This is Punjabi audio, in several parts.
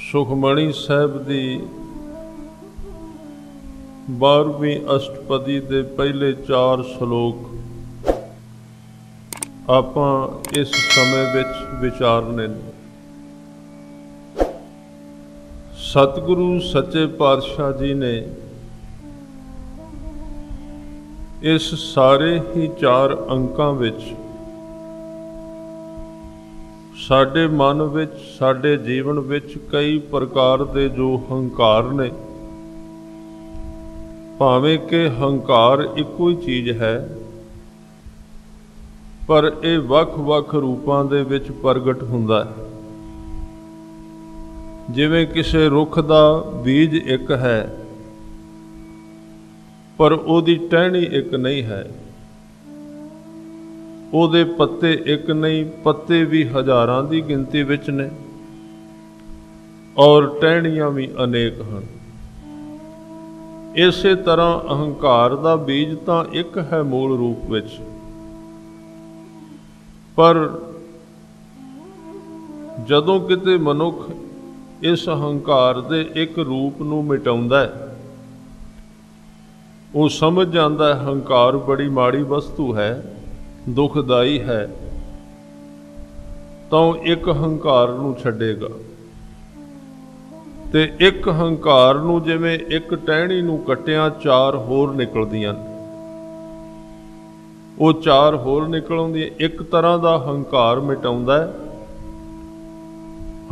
सुखमणी साहिब दी 12वीं अष्टपदी दे पहले 4 श्लोक आपां इस समय विच विचारने ने। सतगुरु सच्चे पातशाह जी ने इस सारे ही 4 अंकां विच साडे मन विच साडे जीवन विच कई प्रकार दे जो हंकार ने, भावें कि हंकार इक्को ही चीज़ है पर यह वख-वख रूपां दे विच प्रगट हुंदा है। जिवें किसी रुख दा बीज एक है पर उहदी टहनी एक नहीं है, ਉਹਦੇ पत्ते एक नहीं, पत्ते भी हज़ारां दी गिनती विच ने और टहनियां भी अनेक हैं। इसे तरह अहंकार दा बीज तां एक है मूल रूप विच, पर जदों किते मनुख इस अहंकार दे एक रूप नूं मिटाउंदा है, वो समझ जांदा है अहंकार बड़ी माड़ी वस्तु है, दुखदाई है, तो एक हंकार नूं छड्डेगा ते एक हंकार नूं जिवें एक टहनी नूं कट्टिया 4 होर निकलदियां, वो 4 होर निकल आउंदियां। एक तरह का हंकार मिटाउंदा है,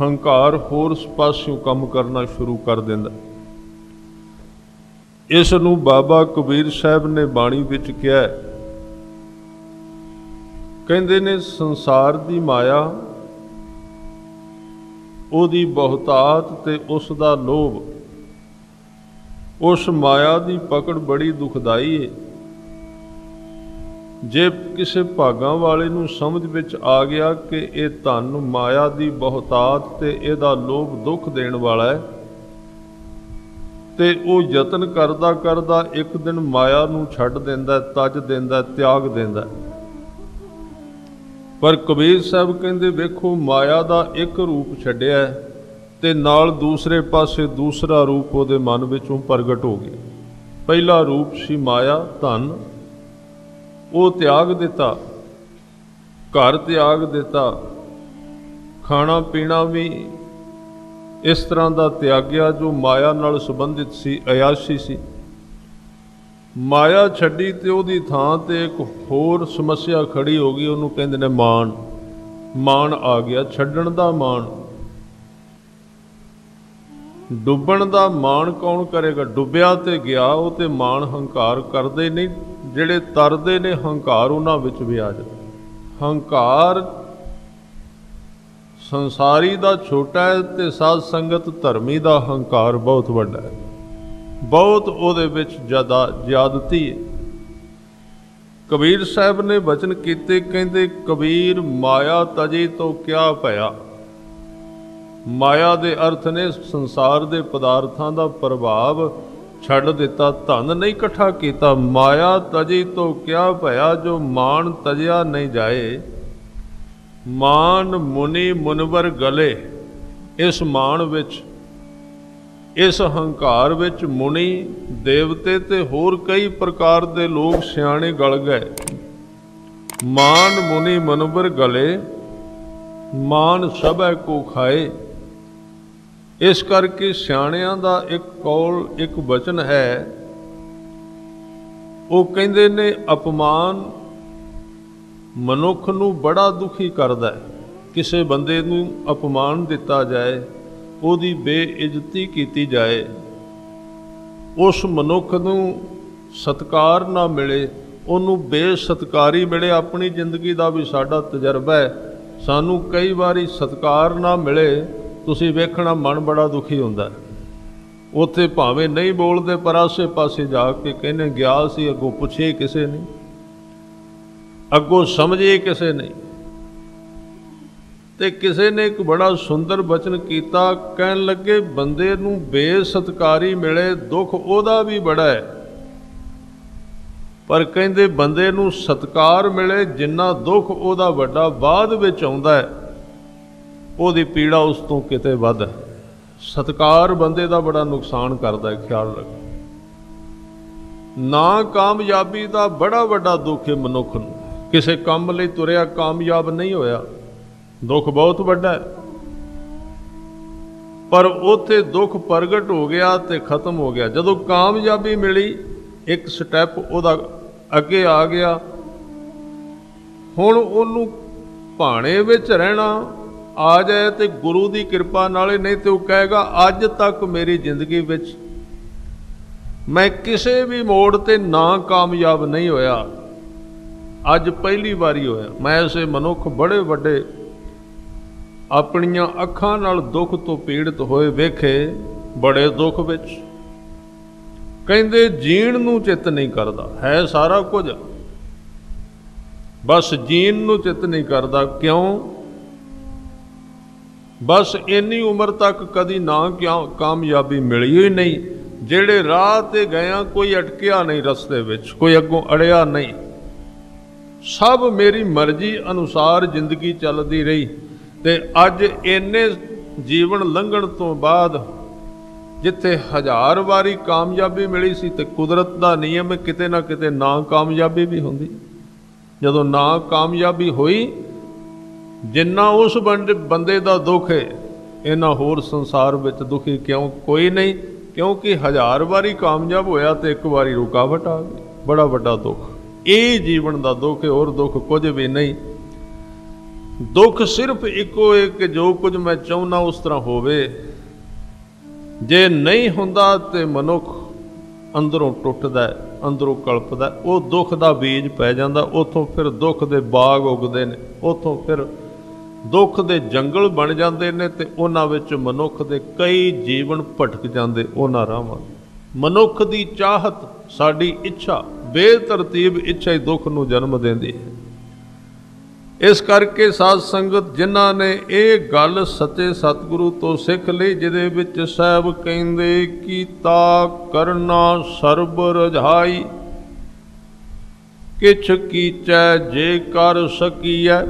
हंकार होर पासियों काम करना शुरू कर दिंदा। इस नूं बाबा कबीर साहब ने बाणी विच कहा है, कहते ने संसार दी माया, उहदी बहुतात ते उसदा लोभ, उस माया दी पकड़ बड़ी दुखदाई है। जे किसी भागां वाले नूं समझ विच आ गया कि ये धन माया दी बहुतात ते इहदा लोभ दुख देण वाला है, ते वो यतन करदा करदा एक दिन माया नूं छड्ड दिंदा, तज दिंदा, त्याग दिंदा। पर कबीर साहब कहते वेखो, माया का एक रूप छड्डिया ते नाल दूसरे पासे दूसरा रूप उहदे मन विचों प्रगट हो गया। पहला रूप सी माया धन, वो त्याग दिता, घर त्याग दिता, खाना पीना भी इस तरह का त्याग्या जो माया नाल संबंधित सी, अयाशी सी। माया छड्डी ते उहदी थां ते एक होर समस्या खड़ी हो गई, उहनूं कहंदे ने मान। मान आ गया, छड्डण दा मान। डुब्बण दा मान कौन करेगा? डुब्बिया ते गया, वो ते मान हंकार करदे नहीं, जिहड़े तरदे ने हंकार उन्हां विच भी आ जांदा। हंकार संसारी दा छोटा है ते साध संगत धर्मी दा हंकार बहुत वड्डा है, बहुत उहदे विच ज़्यादती है। कबीर साहब ने वचन कीते, कहंदे कबीर माया तजी तो क्या भया। माया दे अर्थ ने संसार दे पदार्थां दा प्रभाव छड्ड दिता, धन नहीं इकट्ठा कीता। माया तजी तो क्या भया, जो मान तजिया नहीं जाए। मान मुनि मुनवर गले, इस मान विच, इस हंकार विच मुनि देवते ते होर कई प्रकार दे लोग सियाणे गल गए। मान मुनि मनवर गले, मान सबै को खाए। इस करके सियाणियां दा एक कौल, एक वचन है, वो कहंदे ने अपमान मनुख नूं बड़ा दुखी करदा है। किसी बंदे नूं अपमान दिता जाए, ਉਹਦੀ ਬੇਇੱਜ਼ਤੀ ਕੀਤੀ ਜਾਏ, ਉਸ ਮਨੁੱਖ ਨੂੰ ਸਤਿਕਾਰ ਨਾ ਮਿਲੇ, ਉਹਨੂੰ ਬੇਸਤਿਕਾਰੀ ਮਿਲੇ। ਆਪਣੀ ਜ਼ਿੰਦਗੀ ਦਾ ਵੀ ਸਾਡਾ ਤਜਰਬਾ ਹੈ, ਸਾਨੂੰ ਕਈ ਵਾਰੀ ਸਤਿਕਾਰ ਨਾ ਮਿਲੇ, ਤੁਸੀਂ ਵੇਖਣਾ ਮਨ ਬੜਾ ਦੁਖੀ ਹੁੰਦਾ। ਉੱਥੇ ਭਾਵੇਂ ਨਹੀਂ ਬੋਲਦੇ ਪਰ ਆਸੇ ਪਾਸੇ ਜਾ ਕੇ ਕਹਿੰਦੇ ਗਿਆ ਸੀ, ਅੱਗੋਂ ਪੁੱਛੇ ਕਿਸੇ ਨੇ, ਅੱਗੋਂ ਸਮਝੇ ਕਿਸੇ ਨੇ। ਤੇ ਕਿਸੇ ਨੇ ਇੱਕ ਬੜਾ ਸੁੰਦਰ ਬਚਨ ਕੀਤਾ, ਕਹਿਣ ਲੱਗੇ ਬੰਦੇ ਨੂੰ ਬੇਸਤਿਕਾਰੀ ਮਿਲੇ ਦੁੱਖ ਉਹਦਾ ਵੀ ਬੜਾ ਹੈ, ਪਰ ਕਹਿੰਦੇ ਬੰਦੇ ਨੂੰ ਸਤਿਕਾਰ ਮਿਲੇ ਜਿੰਨਾ ਦੁੱਖ ਉਹਦਾ ਵੱਡਾ ਬਾਅਦ ਵਿੱਚ ਆਉਂਦਾ ਹੈ, ਉਹਦੀ ਪੀੜਾ ਉਸ ਤੋਂ ਕਿਤੇ ਵੱਧ ਹੈ। ਸਤਿਕਾਰ ਬੰਦੇ ਦਾ ਬੜਾ ਨੁਕਸਾਨ ਕਰਦਾ ਹੈ, ਖਿਆਲ ਰੱਖ। ਨਾ ਕਾਮਯਾਬੀ ਦਾ ਬੜਾ ਵੱਡਾ ਦੁੱਖ ਹੈ ਮਨੁੱਖ ਨੂੰ। ਕਿਸੇ ਕੰਮ ਲਈ ਤੁਰਿਆ, ਕਾਮਯਾਬ ਨਹੀਂ ਹੋਇਆ, ਦੁੱਖ ਬਹੁਤ ਵੱਡਾ ਹੈ। ਪਰ ਉੱਥੇ ਦੁੱਖ ਪ੍ਰਗਟ ਹੋ ਗਿਆ ਤੇ ਖਤਮ ਹੋ ਗਿਆ। ਜਦੋਂ ਕਾਮਯਾਬੀ ਮਿਲੀ, ਇੱਕ ਸਟੈਪ ਉਹਦਾ ਅੱਗੇ ਆ ਗਿਆ। ਹੁਣ ਉਹਨੂੰ ਭਾਣੇ ਵਿੱਚ ਰਹਿਣਾ ਆ ਜਾਏ ਤੇ ਗੁਰੂ ਦੀ ਕਿਰਪਾ ਨਾਲ, ਨਹੀਂ ਤੇ ਉਹ ਕਹੇਗਾ ਅੱਜ ਤੱਕ ਮੇਰੀ ਜ਼ਿੰਦਗੀ ਵਿੱਚ ਮੈਂ ਕਿਸੇ ਵੀ ਮੋੜ ਤੇ ਨਾ ਕਾਮਯਾਬ ਨਹੀਂ ਹੋਇਆ, ਅੱਜ ਪਹਿਲੀ ਵਾਰੀ ਹੋਇਆ। ਮੈਂ ਐਸੇ ਮਨੁੱਖ ਬੜੇ ਵੱਡੇ ਆਪਣੀਆਂ ਅੱਖਾਂ ਨਾਲ ਦੁੱਖ ਤੋਂ ਪੀੜਤ ਹੋਏ ਵੇਖੇ, ਬੜੇ ਦੁੱਖ ਵਿੱਚ। ਕਹਿੰਦੇ ਜੀਣ ਨੂੰ ਚਿੱਤ ਨਹੀਂ ਕਰਦਾ, ਹੈ ਸਾਰਾ ਕੁਝ, ਬਸ ਜੀਣ ਨੂੰ ਚਿੱਤ ਨਹੀਂ ਕਰਦਾ। ਕਿਉਂ? ਬਸ ਇੰਨੀ ਉਮਰ ਤੱਕ ਕਦੀ ਨਾ ਕਾਮਯਾਬੀ ਮਿਲੀ ਹੀ ਨਹੀਂ। ਜਿਹੜੇ ਰਾਹ ਤੇ ਗਿਆ ਕੋਈ ਅਟਕਿਆ ਨਹੀਂ, ਰਸਤੇ ਵਿੱਚ ਕੋਈ ਅੱਗੋਂ ਅੜਿਆ ਨਹੀਂ, ਸਭ ਮੇਰੀ ਮਰਜ਼ੀ ਅਨੁਸਾਰ ਜ਼ਿੰਦਗੀ ਚੱਲਦੀ ਰਹੀ। ਤੇ ਅੱਜ ਇੰਨੇ ਜੀਵਨ ਲੰਘਣ ਤੋਂ ਬਾਅਦ ਜਿੱਥੇ 1000 ਵਾਰੀ ਕਾਮਯਾਬੀ ਮਿਲੀ ਸੀ, ਤੇ ਕੁਦਰਤ ਦਾ ਨਿਯਮ ਕਿਤੇ ਨਾ ਕਿਤੇ ਨਾ ਕਾਮਯਾਬੀ ਵੀ ਹੁੰਦੀ। ਜਦੋਂ ਨਾ ਕਾਮਯਾਬੀ ਹੋਈ, ਜਿੰਨਾ ਉਸ ਬੰਦੇ ਦਾ ਦੁੱਖ ਹੈ, ਇਹਨਾਂ ਹੋਰ ਸੰਸਾਰ ਵਿੱਚ ਦੁਖੀ ਕਿਉਂ ਕੋਈ ਨਹੀਂ। ਕਿਉਂਕਿ 1000 ਵਾਰੀ ਕਾਮਯਾਬ ਹੋਇਆ ਤੇ ਇੱਕ ਵਾਰੀ ਰੁਕਾਵਟ ਆ ਗਈ, ਬੜਾ ਵੱਡਾ ਦੁੱਖ। ਇਹ ਜੀਵਨ ਦਾ ਦੁੱਖ ਹੈ, ਹੋਰ ਦੁੱਖ ਕੁਝ ਵੀ ਨਹੀਂ। ਦੁੱਖ ਸਿਰਫ ਇੱਕੋ ਇੱਕ, ਜੋ ਕੁਝ ਮੈਂ ਚਾਹੁੰਦਾ ਉਸ ਤਰ੍ਹਾਂ ਹੋਵੇ। ਜੇ ਨਹੀਂ ਹੁੰਦਾ ਤੇ ਮਨੁੱਖ ਅੰਦਰੋਂ ਟੁੱਟਦਾ, ਅੰਦਰੋਂ ਕਲਪਦਾ, ਉਹ ਦੁੱਖ ਦਾ ਬੀਜ ਪੈ ਜਾਂਦਾ। ਉੱਥੋਂ ਫਿਰ ਦੁੱਖ ਦੇ ਬਾਗ ਉੱਗਦੇ ਨੇ, ਉੱਥੋਂ ਫਿਰ ਦੁੱਖ ਦੇ ਜੰਗਲ ਬਣ ਜਾਂਦੇ ਨੇ, ਤੇ ਉਹਨਾਂ ਵਿੱਚ ਮਨੁੱਖ ਦੇ ਕਈ ਜੀਵਨ ਭਟਕ ਜਾਂਦੇ ਉਹਨਾਂ ਰਾਹਾਂ। ਮਨੁੱਖ ਦੀ ਚਾਹਤ, ਸਾਡੀ ਇੱਛਾ, ਬੇਤਰਤੀਬ ਇੱਛਾ ਹੀ ਦੁੱਖ ਨੂੰ ਜਨਮ ਦਿੰਦੀ ਹੈ। ਇਸ ਕਰਕੇ ਸਾਧ ਸੰਗਤ ਜਿਨ੍ਹਾਂ ਨੇ ਇਹ ਗੱਲ ਸੱਚੇ ਸਤਿਗੁਰੂ ਤੋਂ ਸਿੱਖ ਲਈ, ਜਿਹਦੇ ਵਿੱਚ ਸਾਹਿਬ ਕਹਿੰਦੇ ਕੀਤਾ ਕਰਨਾ ਸਰਬ ਰਝਾਈ, ਕਿਛ ਕੀਚੈ ਜੇ ਕਰ ਸਕੀਐ,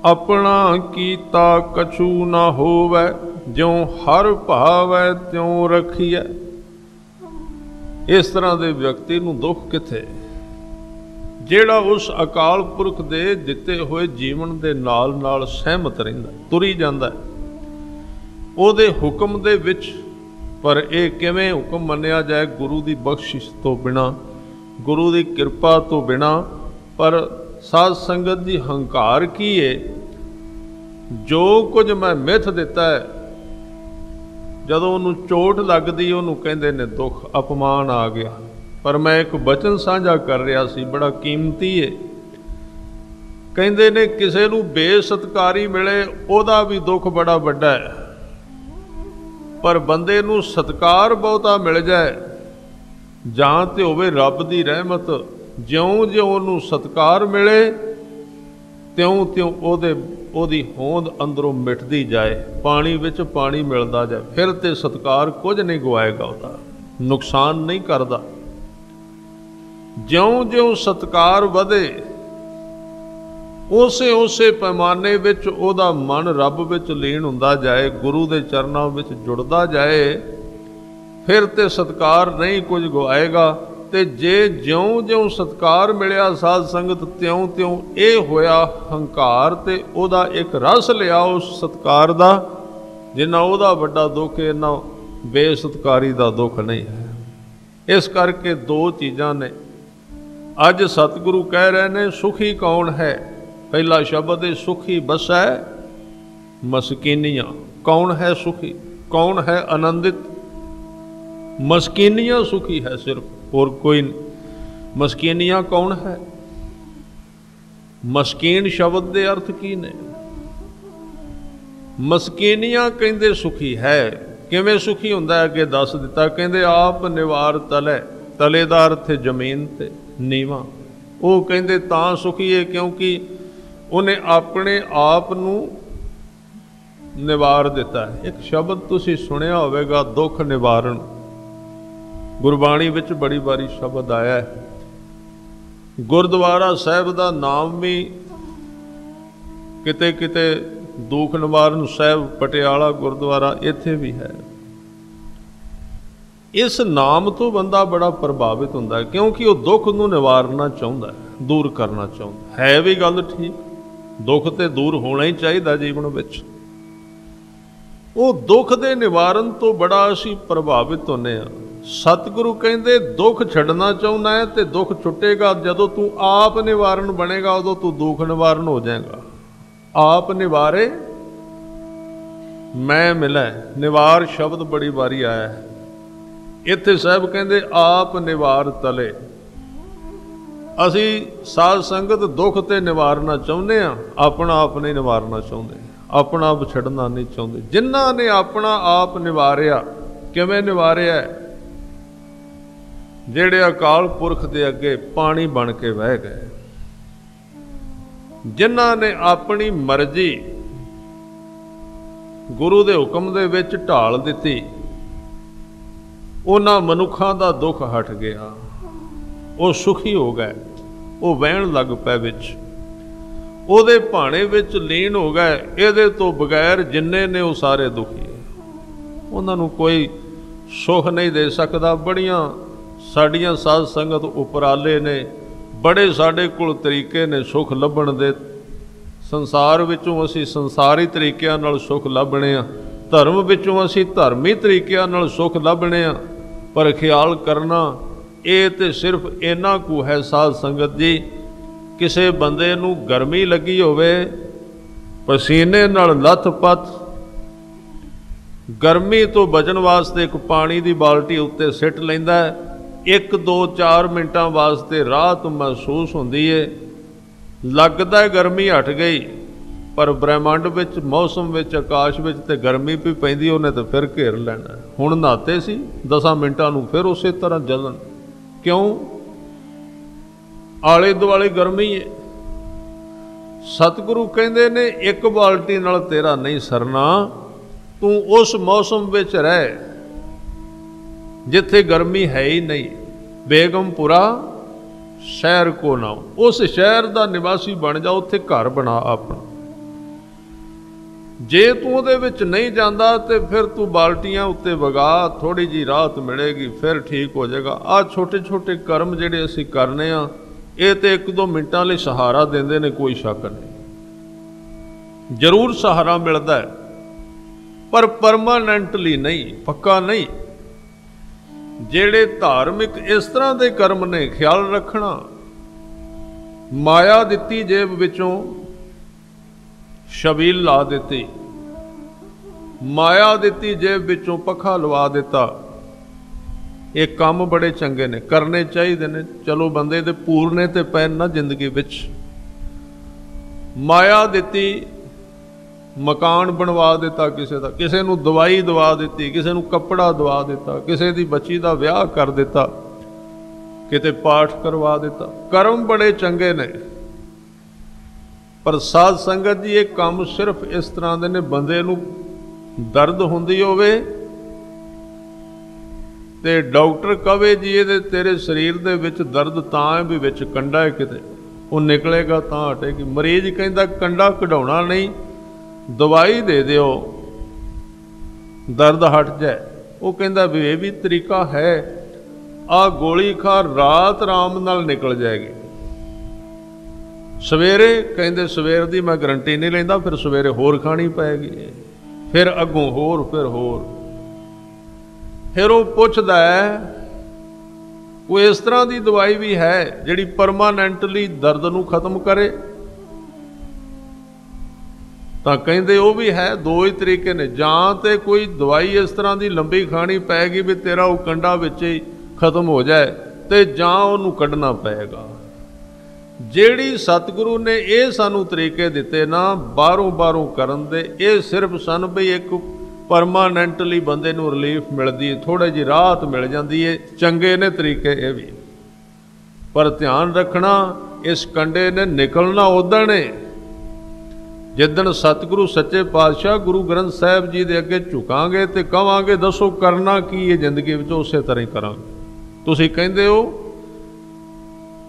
ਆਪਣਾ ਕੀਤਾ ਕਛੂ ਨਾ ਹੋਵੈ, ਜਿਉ ਹਰ ਭਾਵੈ ਤਿਉ ਰਖੀਐ। ਇਸ ਤਰ੍ਹਾਂ ਦੇ ਵਿਅਕਤੀ ਨੂੰ ਦੁੱਖ ਕਿੱਥੇ, ਜਿਹੜਾ ਉਸ ਅਕਾਲ ਪੁਰਖ ਦੇ ਦਿੱਤੇ ਹੋਏ ਜੀਵਨ ਦੇ ਨਾਲ ਨਾਲ ਸਹਿਮਤ ਰਹਿੰਦਾ, ਤੁਰੀ ਜਾਂਦਾ ਉਹਦੇ ਹੁਕਮ ਦੇ ਵਿੱਚ। ਪਰ ਇਹ ਕਿਵੇਂ ਹੁਕਮ ਮੰਨਿਆ ਜਾਏ? ਗੁਰੂ ਦੀ ਬਖਸ਼ਿਸ਼ ਤੋਂ ਬਿਨਾਂ, ਗੁਰੂ ਦੀ ਕਿਰਪਾ ਤੋਂ ਬਿਨਾਂ। ਪਰ ਸਾਧ ਸੰਗਤ ਦੀ ਹੰਕਾਰ ਕੀ ਹੈ? ਜੋ ਕੁਝ ਮੈਂ ਮਿੱਥ ਦਿੱਤਾ ਹੈ, ਜਦੋਂ ਉਹਨੂੰ ਚੋਟ ਲੱਗਦੀ ਉਹਨੂੰ ਕਹਿੰਦੇ ਨੇ ਦੁੱਖ, ਅਪਮਾਨ ਆ ਗਿਆ। ਪਰ ਮੈਂ ਇੱਕ ਬਚਨ ਸਾਂਝਾ ਕਰ ਰਿਹਾ ਸੀ, ਬੜਾ ਕੀਮਤੀ ਹੈ। ਕਹਿੰਦੇ ਨੇ ਕਿਸੇ ਨੂੰ ਬੇਸਤਕਾਰੀ ਮਿਲੇ ਉਹਦਾ ਵੀ ਦੁੱਖ ਬੜਾ ਵੱਡਾ ਹੈ, ਪਰ ਬੰਦੇ ਨੂੰ ਸਤਕਾਰ ਬਹੁਤਾ ਮਿਲ ਜਾਏ, ਜਾਂ ਤੇ ਹੋਵੇ ਰੱਬ ਦੀ ਰਹਿਮਤ, ਜਿਉਂ-ਜਿਉਂ ਉਹਨੂੰ ਸਤਕਾਰ ਮਿਲੇ ਤਿਉਂ-ਤਿਉਂ ਉਹਦੀ ਹੋਂਦ ਅੰਦਰੋਂ ਮਿਟਦੀ ਜਾਏ, ਪਾਣੀ ਵਿੱਚ ਪਾਣੀ ਮਿਲਦਾ ਜਾਏ। ਫਿਰ ਤੇ ਸਤਕਾਰ ਕੁਝ ਨਹੀਂ ਗਵਾਏਗਾ, ਉਹਦਾ ਨੁਕਸਾਨ ਨਹੀਂ ਕਰਦਾ। ਜਿਉਂ-ਜਿਉਂ ਸਤਕਾਰ ਵਧੇ, ਉਸੇ ਪੈਮਾਨੇ ਵਿੱਚ ਉਹਦਾ ਮਨ ਰੱਬ ਵਿੱਚ ਲੀਨ ਹੁੰਦਾ ਜਾਏ, ਗੁਰੂ ਦੇ ਚਰਨਾਂ ਵਿੱਚ ਜੁੜਦਾ ਜਾਏ, ਫਿਰ ਤੇ ਸਤਕਾਰ ਨਹੀਂ ਕੁਝ ਗਵਾਏਗਾ। ਤੇ ਜੇ ਜਿਉਂ-ਜਿਉਂ ਸਤਕਾਰ ਮਿਲਿਆ ਸਾਧ ਸੰਗਤ, ਤਿਉਂ-ਤਿਉਂ ਇਹ ਹੋਇਆ ਹੰਕਾਰ, ਤੇ ਉਹਦਾ ਇੱਕ ਰਸ ਲਿਆ ਉਸ ਸਤਕਾਰ ਦਾ, ਜਿੰਨਾ ਉਹਦਾ ਵੱਡਾ ਦੁੱਖ ਹੈ, ਇੰਨਾ ਬੇਸਤਕਾਰੀ ਦਾ ਦੁੱਖ ਨਹੀਂ ਹੈ। ਇਸ ਕਰਕੇ ਦੋ ਚੀਜ਼ਾਂ ਨੇ। ਅੱਜ ਸਤਿਗੁਰੂ ਕਹਿ ਰਹੇ ਨੇ ਸੁਖੀ ਕੌਣ ਹੈ? ਪਹਿਲਾ ਸ਼ਬਦ ਹੈ ਸੁਖੀ ਬਸੈ ਮਸਕੀਨੀਆਂ। ਕੌਣ ਹੈ ਸੁਖੀ? ਕੌਣ ਹੈ ਆਨੰਦਿਤ? ਮਸਕੀਨੀਆਂ ਸੁਖੀ ਹੈ ਸਿਰਫ, ਹੋਰ ਕੋਈ ਨਹੀਂ। ਮਸਕੀਨੀਆਂ ਕੌਣ ਹੈ? ਮਸਕੀਨ ਸ਼ਬਦ ਦੇ ਅਰਥ ਕੀ ਨੇ? ਮਸਕੀਨੀਆਂ ਕਹਿੰਦੇ ਸੁਖੀ ਹੈ। ਕਿਵੇਂ ਸੁਖੀ ਹੁੰਦਾ? ਅੱਗੇ ਦੱਸ ਦਿੱਤਾ, ਕਹਿੰਦੇ ਆਪ ਨਿਵਾਰ ਤਲੇ, ਤਲੇ ਦਾ ਅਰਥ ਹੈ ਜ਼ਮੀਨ ਤੇ ਨੀਵਾਂ। ਉਹ ਕਹਿੰਦੇ ਤਾਂ ਸੁਖੀ ਹੈ ਕਿਉਂਕਿ ਉਹਨੇ ਆਪਣੇ ਆਪ ਨੂੰ ਨਿਵਾਰ ਦਿੱਤਾ ਹੈ। ਇੱਕ ਸ਼ਬਦ ਤੁਸੀਂ ਸੁਣਿਆ ਹੋਵੇਗਾ, ਦੁੱਖ ਨਿਵਾਰਨ। ਗੁਰਬਾਣੀ ਵਿੱਚ ਬੜੀ ਵਾਰੀ ਸ਼ਬਦ ਆਇਆ ਹੈ। ਗੁਰਦੁਆਰਾ ਸਾਹਿਬ ਦਾ ਨਾਮ ਵੀ किते किते दुख निवारण साहिब पटियाला गुरुद्वारा इत्थे भी है। इस नाम तो बंदा बड़ा प्रभावित होंदा है, क्योंकि वो दुख नूं निवारना चाहुंदा है, दूर करना चाहुंदा है। भी गल ठीक, दुख ते दूर होना ही चाहिए जीवन विच। वो दुख दे निवारण तो बड़ा असीं प्रभावित होने आ। सतगुरु कहंदे दुख छड्डना चाहुंदा है ते दुख छुटेगा जदों तू आप निवारण बनेगा, उदों तू दुख निवारण हो जाएगा। आप निवारे मैं मिलै, निवार शब्द बड़ी बारी आया है इत्थे। साहब कहंदे आप निवार तले। असी साध संगत दुख ते निवारना चाहुंदे आ, अपना आप नहीं निवारना चाहुंदे, अपना आप छड्डना नहीं चाहुंदे। जिन्हां ने अपना आप निवारिया, किवें निवारिया? जिहड़े अकाल पुरख दे अगे पानी बन के बह गए, जिन्हां ने अपनी मर्जी गुरु दे हुक्म दे विच ढाल दित्ती, उन्हां मनुखां दा दुख हट गया, वो सुखी हो गए, वो वहण लग पए विच, ਉਹਦੇ ਭਾਣੇ ਵਿੱਚ ਲੀਨ ਹੋ ਗਏ। ਇਹਦੇ ਤੋਂ ਬਗੈਰ ਜਿੰਨੇ ਨੇ ਉਹ ਸਾਰੇ ਦੁਖੀ ਹੈ, ਉਹਨਾਂ ਨੂੰ ਕੋਈ ਸੁਖ ਨਹੀਂ ਦੇ ਸਕਦਾ। ਬੜੀਆਂ ਸਾਡੀਆਂ ਸਾਧ ਸੰਗਤ ਉਪਰਾਲੇ ਨੇ, ਬੜੇ ਸਾਡੇ ਕੋਲ ਤਰੀਕੇ ਨੇ ਸੁਖ ਲੱਭਣ ਦੇ। ਸੰਸਾਰ ਵਿੱਚੋਂ ਅਸੀਂ ਸੰਸਾਰੀ ਤਰੀਕਿਆਂ ਨਾਲ ਸੁਖ ਲੱਭਣੇ ਆ, ਧਰਮ ਵਿੱਚੋਂ ਅਸੀਂ ਧਰਮੀ ਤਰੀਕਿਆਂ ਨਾਲ ਸੁਖ ਲੱਭਣੇ ਆ। ਪਰ ਖਿਆਲ ਕਰਨਾ ਇਹ ਤੇ ਸਿਰਫ ਇੰਨਾ ਕੁ ਹੈ ਸਾਧ ਸੰਗਤ ਜੀ, ਕਿਸੇ ਬੰਦੇ ਨੂੰ ਗਰਮੀ ਲੱਗੀ ਹੋਵੇ, ਪਸੀਨੇ ਨਾਲ ਲੱਥ-ਪੱਥ, ਗਰਮੀ ਤੋਂ ਬਚਣ ਵਾਸਤੇ ਇੱਕ ਪਾਣੀ ਦੀ ਬਾਲਟੀ ਉੱਤੇ ਸਿੱਟ ਲੈਂਦਾ, 1 2 4 ਮਿੰਟਾਂ ਵਾਸਤੇ ਰਾਹਤ ਮਹਿਸੂਸ ਹੁੰਦੀ ਏ, ਲੱਗਦਾ ਗਰਮੀ ਹਟ ਗਈ। ਪਰ ਬ੍ਰਹਿਮੰਡ ਵਿੱਚ, ਮੌਸਮ ਵਿੱਚ, ਆਕਾਸ਼ ਵਿੱਚ ਤੇ ਗਰਮੀ ਵੀ ਪੈਂਦੀ, ਉਹਨੇ ਤਾਂ ਫਿਰ ਘੇਰ ਲੈਣਾ। ਹੁਣ ਨਹਾਤੇ ਸੀ 10 ਮਿੰਟਾਂ ਨੂੰ ਫਿਰ ਉਸੇ ਤਰ੍ਹਾਂ ਜਲਣ, ਕਿਉਂ? ਆਲੇ ਦੁਆਲੇ ਗਰਮੀ ਹੈ। ਸਤਿਗੁਰੂ ਕਹਿੰਦੇ ਨੇ ਇੱਕ ਬਾਲਟੀ ਨਾਲ ਤੇਰਾ ਨਹੀਂ ਸਰਨਾ, ਤੂੰ ਉਸ ਮੌਸਮ ਵਿੱਚ ਰਹਿ ਜਿੱਥੇ ਗਰਮੀ ਹੈ ਹੀ ਨਹੀਂ। ਬੇਗਮਪੁਰਾ ਸ਼ਹਿਰ ਕੋ ਨਾਮ, ਉਸ ਸ਼ਹਿਰ ਦਾ ਨਿਵਾਸੀ ਬਣ ਜਾ, ਉੱਥੇ ਘਰ ਬਣਾ ਆਪਣਾ। ਜੇ ਤੂੰ ਉਹਦੇ ਵਿੱਚ ਨਹੀਂ ਜਾਂਦਾ ਤੇ ਫਿਰ ਤੂੰ ਬਾਲਟੀਆਂ ਉੱਤੇ ਵਗਾ, ਥੋੜੀ ਜੀ ਰਾਹਤ ਮਿਲੇਗੀ, ਫਿਰ ਠੀਕ ਹੋ ਜਾਏਗਾ। ਆਹ ਛੋਟੇ ਛੋਟੇ ਕਰਮ ਜਿਹੜੇ ਅਸੀਂ ਕਰਨੇ ਆ, ਇਹ ਤੇ 1 2 ਮਿੰਟਾਂ ਲਈ ਸਹਾਰਾ ਦਿੰਦੇ ਨੇ, ਕੋਈ ਸ਼ੱਕ ਨਹੀਂ। ਜ਼ਰੂਰ ਸਹਾਰਾ ਮਿਲਦਾ ਹੈ, ਪਰ ਪਰਮਾਨੈਂਟਲੀ ਨਹੀਂ, ਪੱਕਾ ਨਹੀਂ। ਜਿਹੜੇ ਧਾਰਮਿਕ ਇਸ ਤਰ੍ਹਾਂ ਦੇ ਕਰਮ ਨੇ, ਖਿਆਲ ਰੱਖਣਾ, ਮਾਇਆ ਦਿੱਤੀ ਜੇਬ ਵਿੱਚੋਂ, ਛਬੀਲ ਲਾ ਦਿੱਤੀ, ਮਾਇਆ ਦਿੱਤੀ ਜੇਬ ਵਿੱਚੋਂ, ਪੱਖਾ ਲਵਾ ਦਿੱਤਾ। ਇਹ ਕੰਮ ਬੜੇ ਚੰਗੇ ਨੇ, ਕਰਨੇ ਚਾਹੀਦੇ ਨੇ। ਚਲੋ ਬੰਦੇ ਦੇ ਪੂਰਨੇ ਤੇ ਪੈਣ ਨਾ ਜ਼ਿੰਦਗੀ ਵਿੱਚ। ਮਾਇਆ ਦਿੱਤੀ, ਮਕਾਨ ਬਣਵਾ ਦਿੱਤਾ ਕਿਸੇ ਦਾ, ਕਿਸੇ ਨੂੰ ਦਵਾਈ ਦਵਾ ਦਿੱਤੀ, ਕਿਸੇ ਨੂੰ ਕੱਪੜਾ ਦਵਾ ਦਿੱਤਾ, ਕਿਸੇ ਦੀ ਬੱਚੀ ਦਾ ਵਿਆਹ ਕਰ ਦਿੱਤਾ, ਕਿਤੇ ਪਾਠ ਕਰਵਾ ਦਿੱਤਾ। ਕਰਮ ਬੜੇ ਚੰਗੇ ਨੇ, ਪਰ ਸਾਧ ਸੰਗਤ ਜੀ ਇਹ ਕੰਮ ਸਿਰਫ ਇਸ ਤਰ੍ਹਾਂ ਦੇ ਨੇ, ਬੰਦੇ ਨੂੰ ਦਰਦ ਹੁੰਦੀ ਹੋਵੇ ਤੇ ਡਾਕਟਰ ਕਵੇ ਜੀ ਇਹਦੇ ਤੇਰੇ ਸਰੀਰ ਦੇ ਵਿੱਚ ਦਰਦ ਤਾਂ ਹੈ ਵੀ ਵਿੱਚ ਕੰਡਾ ਹੈ, ਕਿਤੇ ਉਹ ਨਿਕਲੇਗਾ ਤਾਂ ਹਟੇਗੀ। ਮਰੀਜ਼ ਕਹਿੰਦਾ ਕੰਡਾ ਕਢਾਉਣਾ ਨਹੀਂ, ਦਵਾਈ ਦੇ ਦਿਓ ਦਰਦ ਹਟ ਜਾਏ। ਉਹ ਕਹਿੰਦਾ ਵੀ ਇਹ ਵੀ ਤਰੀਕਾ ਹੈ, ਆਹ ਗੋਲੀ ਖਾ, ਰਾਤ ਆਰਾਮ ਨਾਲ ਨਿਕਲ ਜਾਏਗੀ। ਸਵੇਰੇ ਕਹਿੰਦੇ ਸਵੇਰ ਦੀ ਮੈਂ ਗਰੰਟੀ ਨਹੀਂ ਲੈਂਦਾ, ਫਿਰ ਸਵੇਰੇ ਹੋਰ ਖਾਣੀ ਪਏਗੀ, ਫਿਰ ਅੱਗੋਂ ਹੋਰ, ਫਿਰ ਹੋਰ। ਫਿਰ ਉਹ ਪੁੱਛਦਾ ਹੈ ਕੋਈ ਇਸ ਤਰ੍ਹਾਂ ਦੀ ਦਵਾਈ ਵੀ ਹੈ ਜਿਹੜੀ ਪਰਮਾਨੈਂਟਲੀ ਦਰਦ ਨੂੰ ਖਤਮ ਕਰੇ? ਤਾਂ ਕਹਿੰਦੇ ਉਹ ਵੀ ਹੈ। 2 ਹੀ ਤਰੀਕੇ ਨੇ, ਜਾਂ ਤੇ ਕੋਈ ਦਵਾਈ ਇਸ ਤਰ੍ਹਾਂ ਦੀ ਲੰਬੀ ਖਾਣੀ ਪਏਗੀ ਵੀ ਤੇਰਾ ਉਹ ਕੰਡਾ ਵਿੱਚ ਹੀ ਖਤਮ ਹੋ ਜਾਏ, ਤੇ ਜਾਂ ਉਹਨੂੰ ਕੱਢਣਾ ਪਏਗਾ। ਜਿਹੜੀ ਸਤਿਗੁਰੂ ਨੇ ਇਹ ਸਾਨੂੰ ਤਰੀਕੇ ਦਿੱਤੇ ਨਾ ਬਾਹਰੋਂ ਕਰਨ ਦੇ, ਇਹ ਸਿਰਫ ਸਨ ਬਈ ਇੱਕ ਪਰਮਾਨੈਂਟਲੀ ਬੰਦੇ ਨੂੰ ਰਿਲੀਫ ਮਿਲਦੀ ਹੈ, ਥੋੜ੍ਹੀ ਜਿਹੀ ਰਾਹਤ ਮਿਲ ਜਾਂਦੀ ਹੈ। ਚੰਗੇ ਨੇ ਤਰੀਕੇ ਇਹ ਵੀ, ਪਰ ਧਿਆਨ ਰੱਖਣਾ ਇਸ ਕੰਡੇ ਨੇ ਨਿਕਲਣਾ ਉਦੋਂ ਨੇ ਜਿੱਦਣ ਸਤਿਗੁਰੂ ਸੱਚੇ ਪਾਤਸ਼ਾਹ ਗੁਰੂ ਗ੍ਰੰਥ ਸਾਹਿਬ ਜੀ ਦੇ ਅੱਗੇ ਝੁਕਾਂਗੇ ਤੇ ਕਵਾਂਗੇ ਦੱਸੋ ਕਰਨਾ ਕੀ ਹੈ ਜ਼ਿੰਦਗੀ ਵਿੱਚ, ਉਸੇ ਤਰ੍ਹਾਂ ਹੀ ਕਰਾਂਗੇ। ਤੁਸੀਂ ਕਹਿੰਦੇ ਹੋ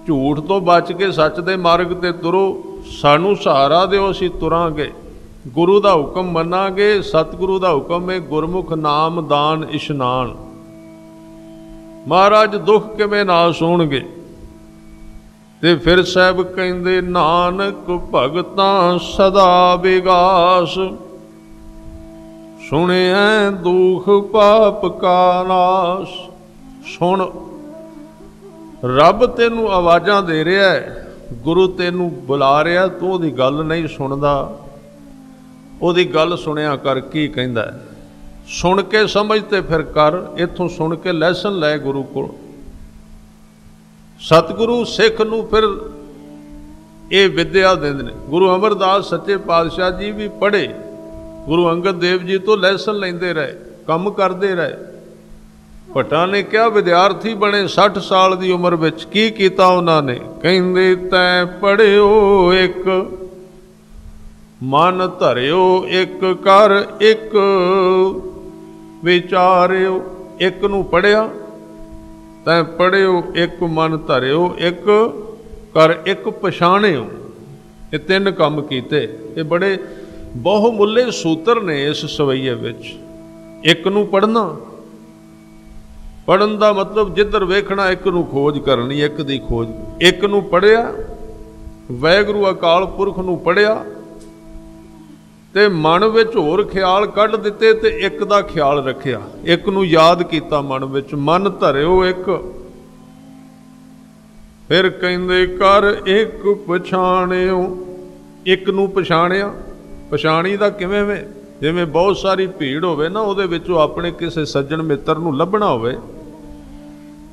ਝੂਠ ਤੋਂ ਬਚ ਕੇ ਸੱਚ ਦੇ ਮਾਰਗ ਤੇ ਤੁਰੋ, सानू सहारा दिओ, असीं तुरांगे, गुरु दा हुक्म मनांगे। सतगुरु दा हुक्म है गुरमुख नाम दान इशनान। महाराज दुख किवें ना सुणगे। ते फिर साहब कहंदे नानक भगतां सदा विगास, सुने दुख पाप का नाश। सुन, रब तेनू आवाज़ां दे रहा है, गुरु तेनू बुला रहा, तू ओदी गल नहीं सुनदा। ओदी गल सुनिया कर की कहंदा है, सुन के समझ ते फिर कर। इत्थों सुन के लैसन लै गुरु कोल। सतगुरु सिख नूं फिर ये विद्या देंदे ने। गुरु अमरदास सच्चे पातशाह जी भी पढ़े, गुरु अंगद देव जी तो लैसन लेंदे रहे, काम करते रहे। भट्टा ने क्या विद्यार्थी बने 60 साल की उम्र विच, की कीता उन्होंने? कहंदे तैं पढ़ियो एक, मन धरियो एक, कर एक विचारियो। एक नूं पढ़िया, तैं पढ़ियो एक, मन धरियो एक, कर एक पछाणियो। ये 3 काम कीते। ये बड़े बहुमुल्ले सूत्र ने इस सवैये विच। एक नूं पढ़ना, पढ़न का मतलब जिधर वेखना एक नूं खोज करनी, एक दी खोज। एक नूं पढ़िया, वाहिगुरू अकाल पुरख नूं पढ़िया, ते मन विच होर ख्याल कढ दिते ते एक दा ख्याल रखिया। एक नूं याद कीता मन विच, मन धरियो एक। फिर कहंदे कर एक पछाणियो। एक नूं पछाणिया। पछाणी दा किवें वे? जिवें बहुत सारी भीड़ होवे ना, उहदे विचों अपने किसी सज्जण मित्र नूं लभना होवे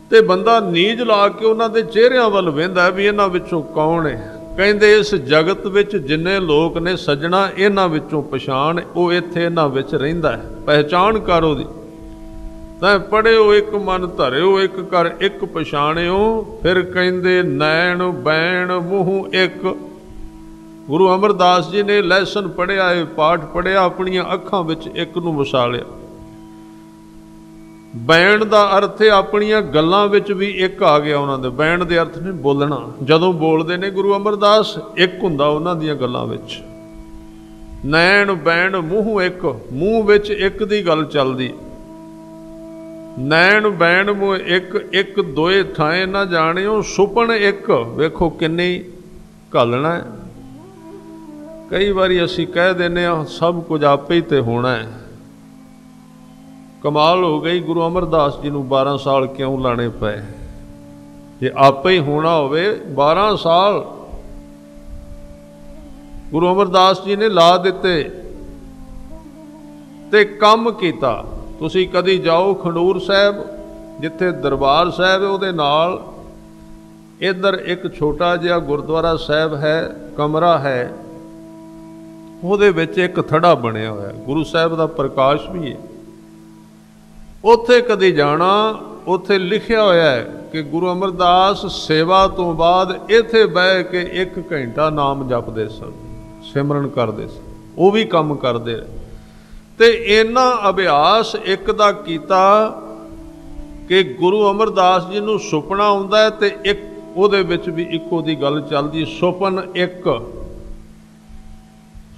ते बंदा नीज ला के उन्हां दे चेहरिਆਂ ਵੱਲ वेंदा भी इन्हां विचों कौन है। कहंदे इस जगत विच जिन्ने लोग ने सज्जणा, इन्हां विचों पछाण, वो इत्थे इन्हां विच रहिंदा है, पहचान कर ओदी। तैं पढ़ियो एक, मन धरियो एक, कर एक पछाणियो। फिर कहंदे नैण बैण मूँह एक। गुरु अमरदास जी ने लैसन पढ़िया, पाठ पढ़िया, अपनियां अखां विच एक नूं वसा लिया। बैण का अर्थ है अपनियां गल्लां विच भी एक आ गया उन्हां दे। बैण दे अर्थ ने बोलना। जदों बोलदे ने गुरु अमरदास, एक हुंदा उन्हां दियां गल्लां विच। नैण बैण मूँह एक, मूँह विच एक दी गल चलदी। नैण बैण मूँह एक, एक दोए थाएं ना जाणियो, सुपन एक। वेखो किन्नी घालना है। कई बारी असी कह देने सब कुछ आपे ही ते होना है। कमाल हो गई, गुरु अमरदास जी नूं 12 साल क्यों लाने पे? जे आपे ही होना होवे 12 साल गुरु अमरदास जी ने ला दिते ते काम कीता। तुसी कदी जाओ खंडूर साहब, जिथे दरबार साहब है, उहदे नाल इधर एक छोटा जिहा गुरुद्वारा साहब है, कमरा है, ਉਹਦੇ ਵਿੱਚ ਇੱਕ ਥੜਾ ਬਣਿਆ ਹੋਇਆ, ਗੁਰੂ ਸਾਹਿਬ ਦਾ ਪ੍ਰਕਾਸ਼ ਵੀ ਹੈ। ਉੱਥੇ ਕਦੀ ਜਾਣਾ, ਉੱਥੇ ਲਿਖਿਆ ਹੋਇਆ ਹੈ ਕਿ ਗੁਰੂ ਅਮਰਦਾਸ ਸੇਵਾ ਤੋਂ ਬਾਅਦ ਇੱਥੇ ਬਹਿ ਕੇ 1 ਘੰਟਾ ਨਾਮ ਜਪਦੇ ਸਨ, ਸਿਮਰਨ ਕਰਦੇ ਸਨ, ਉਹ ਵੀ ਕੰਮ ਕਰਦੇ ਰਹੇ। ਤੇ ਇੰਨਾ ਅਭਿਆਸ ਇੱਕ ਦਾ ਕੀਤਾ ਕਿ ਗੁਰੂ ਅਮਰਦਾਸ ਜੀ ਨੂੰ ਸੁਪਨਾ ਆਉਂਦਾ ਹੈ ਤੇ ਇੱਕ ਉਹਦੇ ਵਿੱਚ ਵੀ ਇੱਕੋ ਦੀ ਗੱਲ ਚੱਲਦੀ, ਸੁਪਨ ਇੱਕ।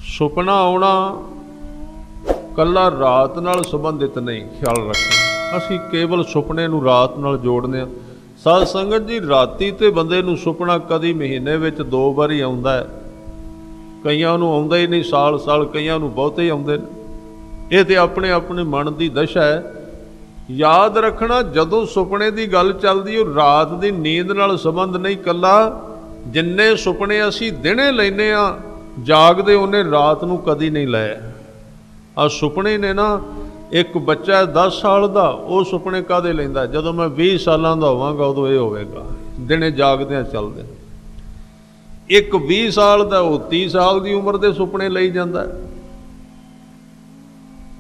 ਸੁਪਨਾ ਆਉਣਾ ਕੱਲਾ ਰਾਤ ਨਾਲ ਸੰਬੰਧਿਤ ਨਹੀਂ, ਖਿਆਲ ਰੱਖਣਾ। ਅਸੀਂ ਕੇਵਲ ਸੁਪਨੇ ਨੂੰ ਰਾਤ ਨਾਲ ਜੋੜਦੇ ਹਾਂ। ਸਾਧ ਸੰਗਤ ਜੀ, ਰਾਤੀ ਤੇ ਬੰਦੇ ਨੂੰ ਸੁਪਨਾ ਕਦੀ ਮਹੀਨੇ ਵਿੱਚ 2 ਵਾਰੀ ਆਉਂਦਾ ਹੈ, ਕਈਆਂ ਨੂੰ ਆਉਂਦਾ ਹੀ ਨਹੀਂ ਸਾਲ ਸਾਲ, ਕਈਆਂ ਨੂੰ ਬਹੁਤੇ ਹੀ ਆਉਂਦੇ ਨੇ। ਇਹ ਤੇ ਆਪਣੇ ਆਪਣੇ ਮਨ ਦੀ ਦਸ਼ਾ ਹੈ। याद रखना, जदों सुपने की गल चलती है, रात की नींद नाल संबंध नहीं, कला जिन्ने सुपने असी दिने लेने जागदे उन्हें रात नूं कदी नहीं लाया। आ सुपने ने ना, एक बच्चा 10 साल का, वो सुपने कादे लैंदा, जदों मैं 20 सालां दा होवांगा उदों ये होवेगा, दिने जागदे चलदे। एक 20 साल का, वो 30 साल की उम्र के सुपने लई जांदा है,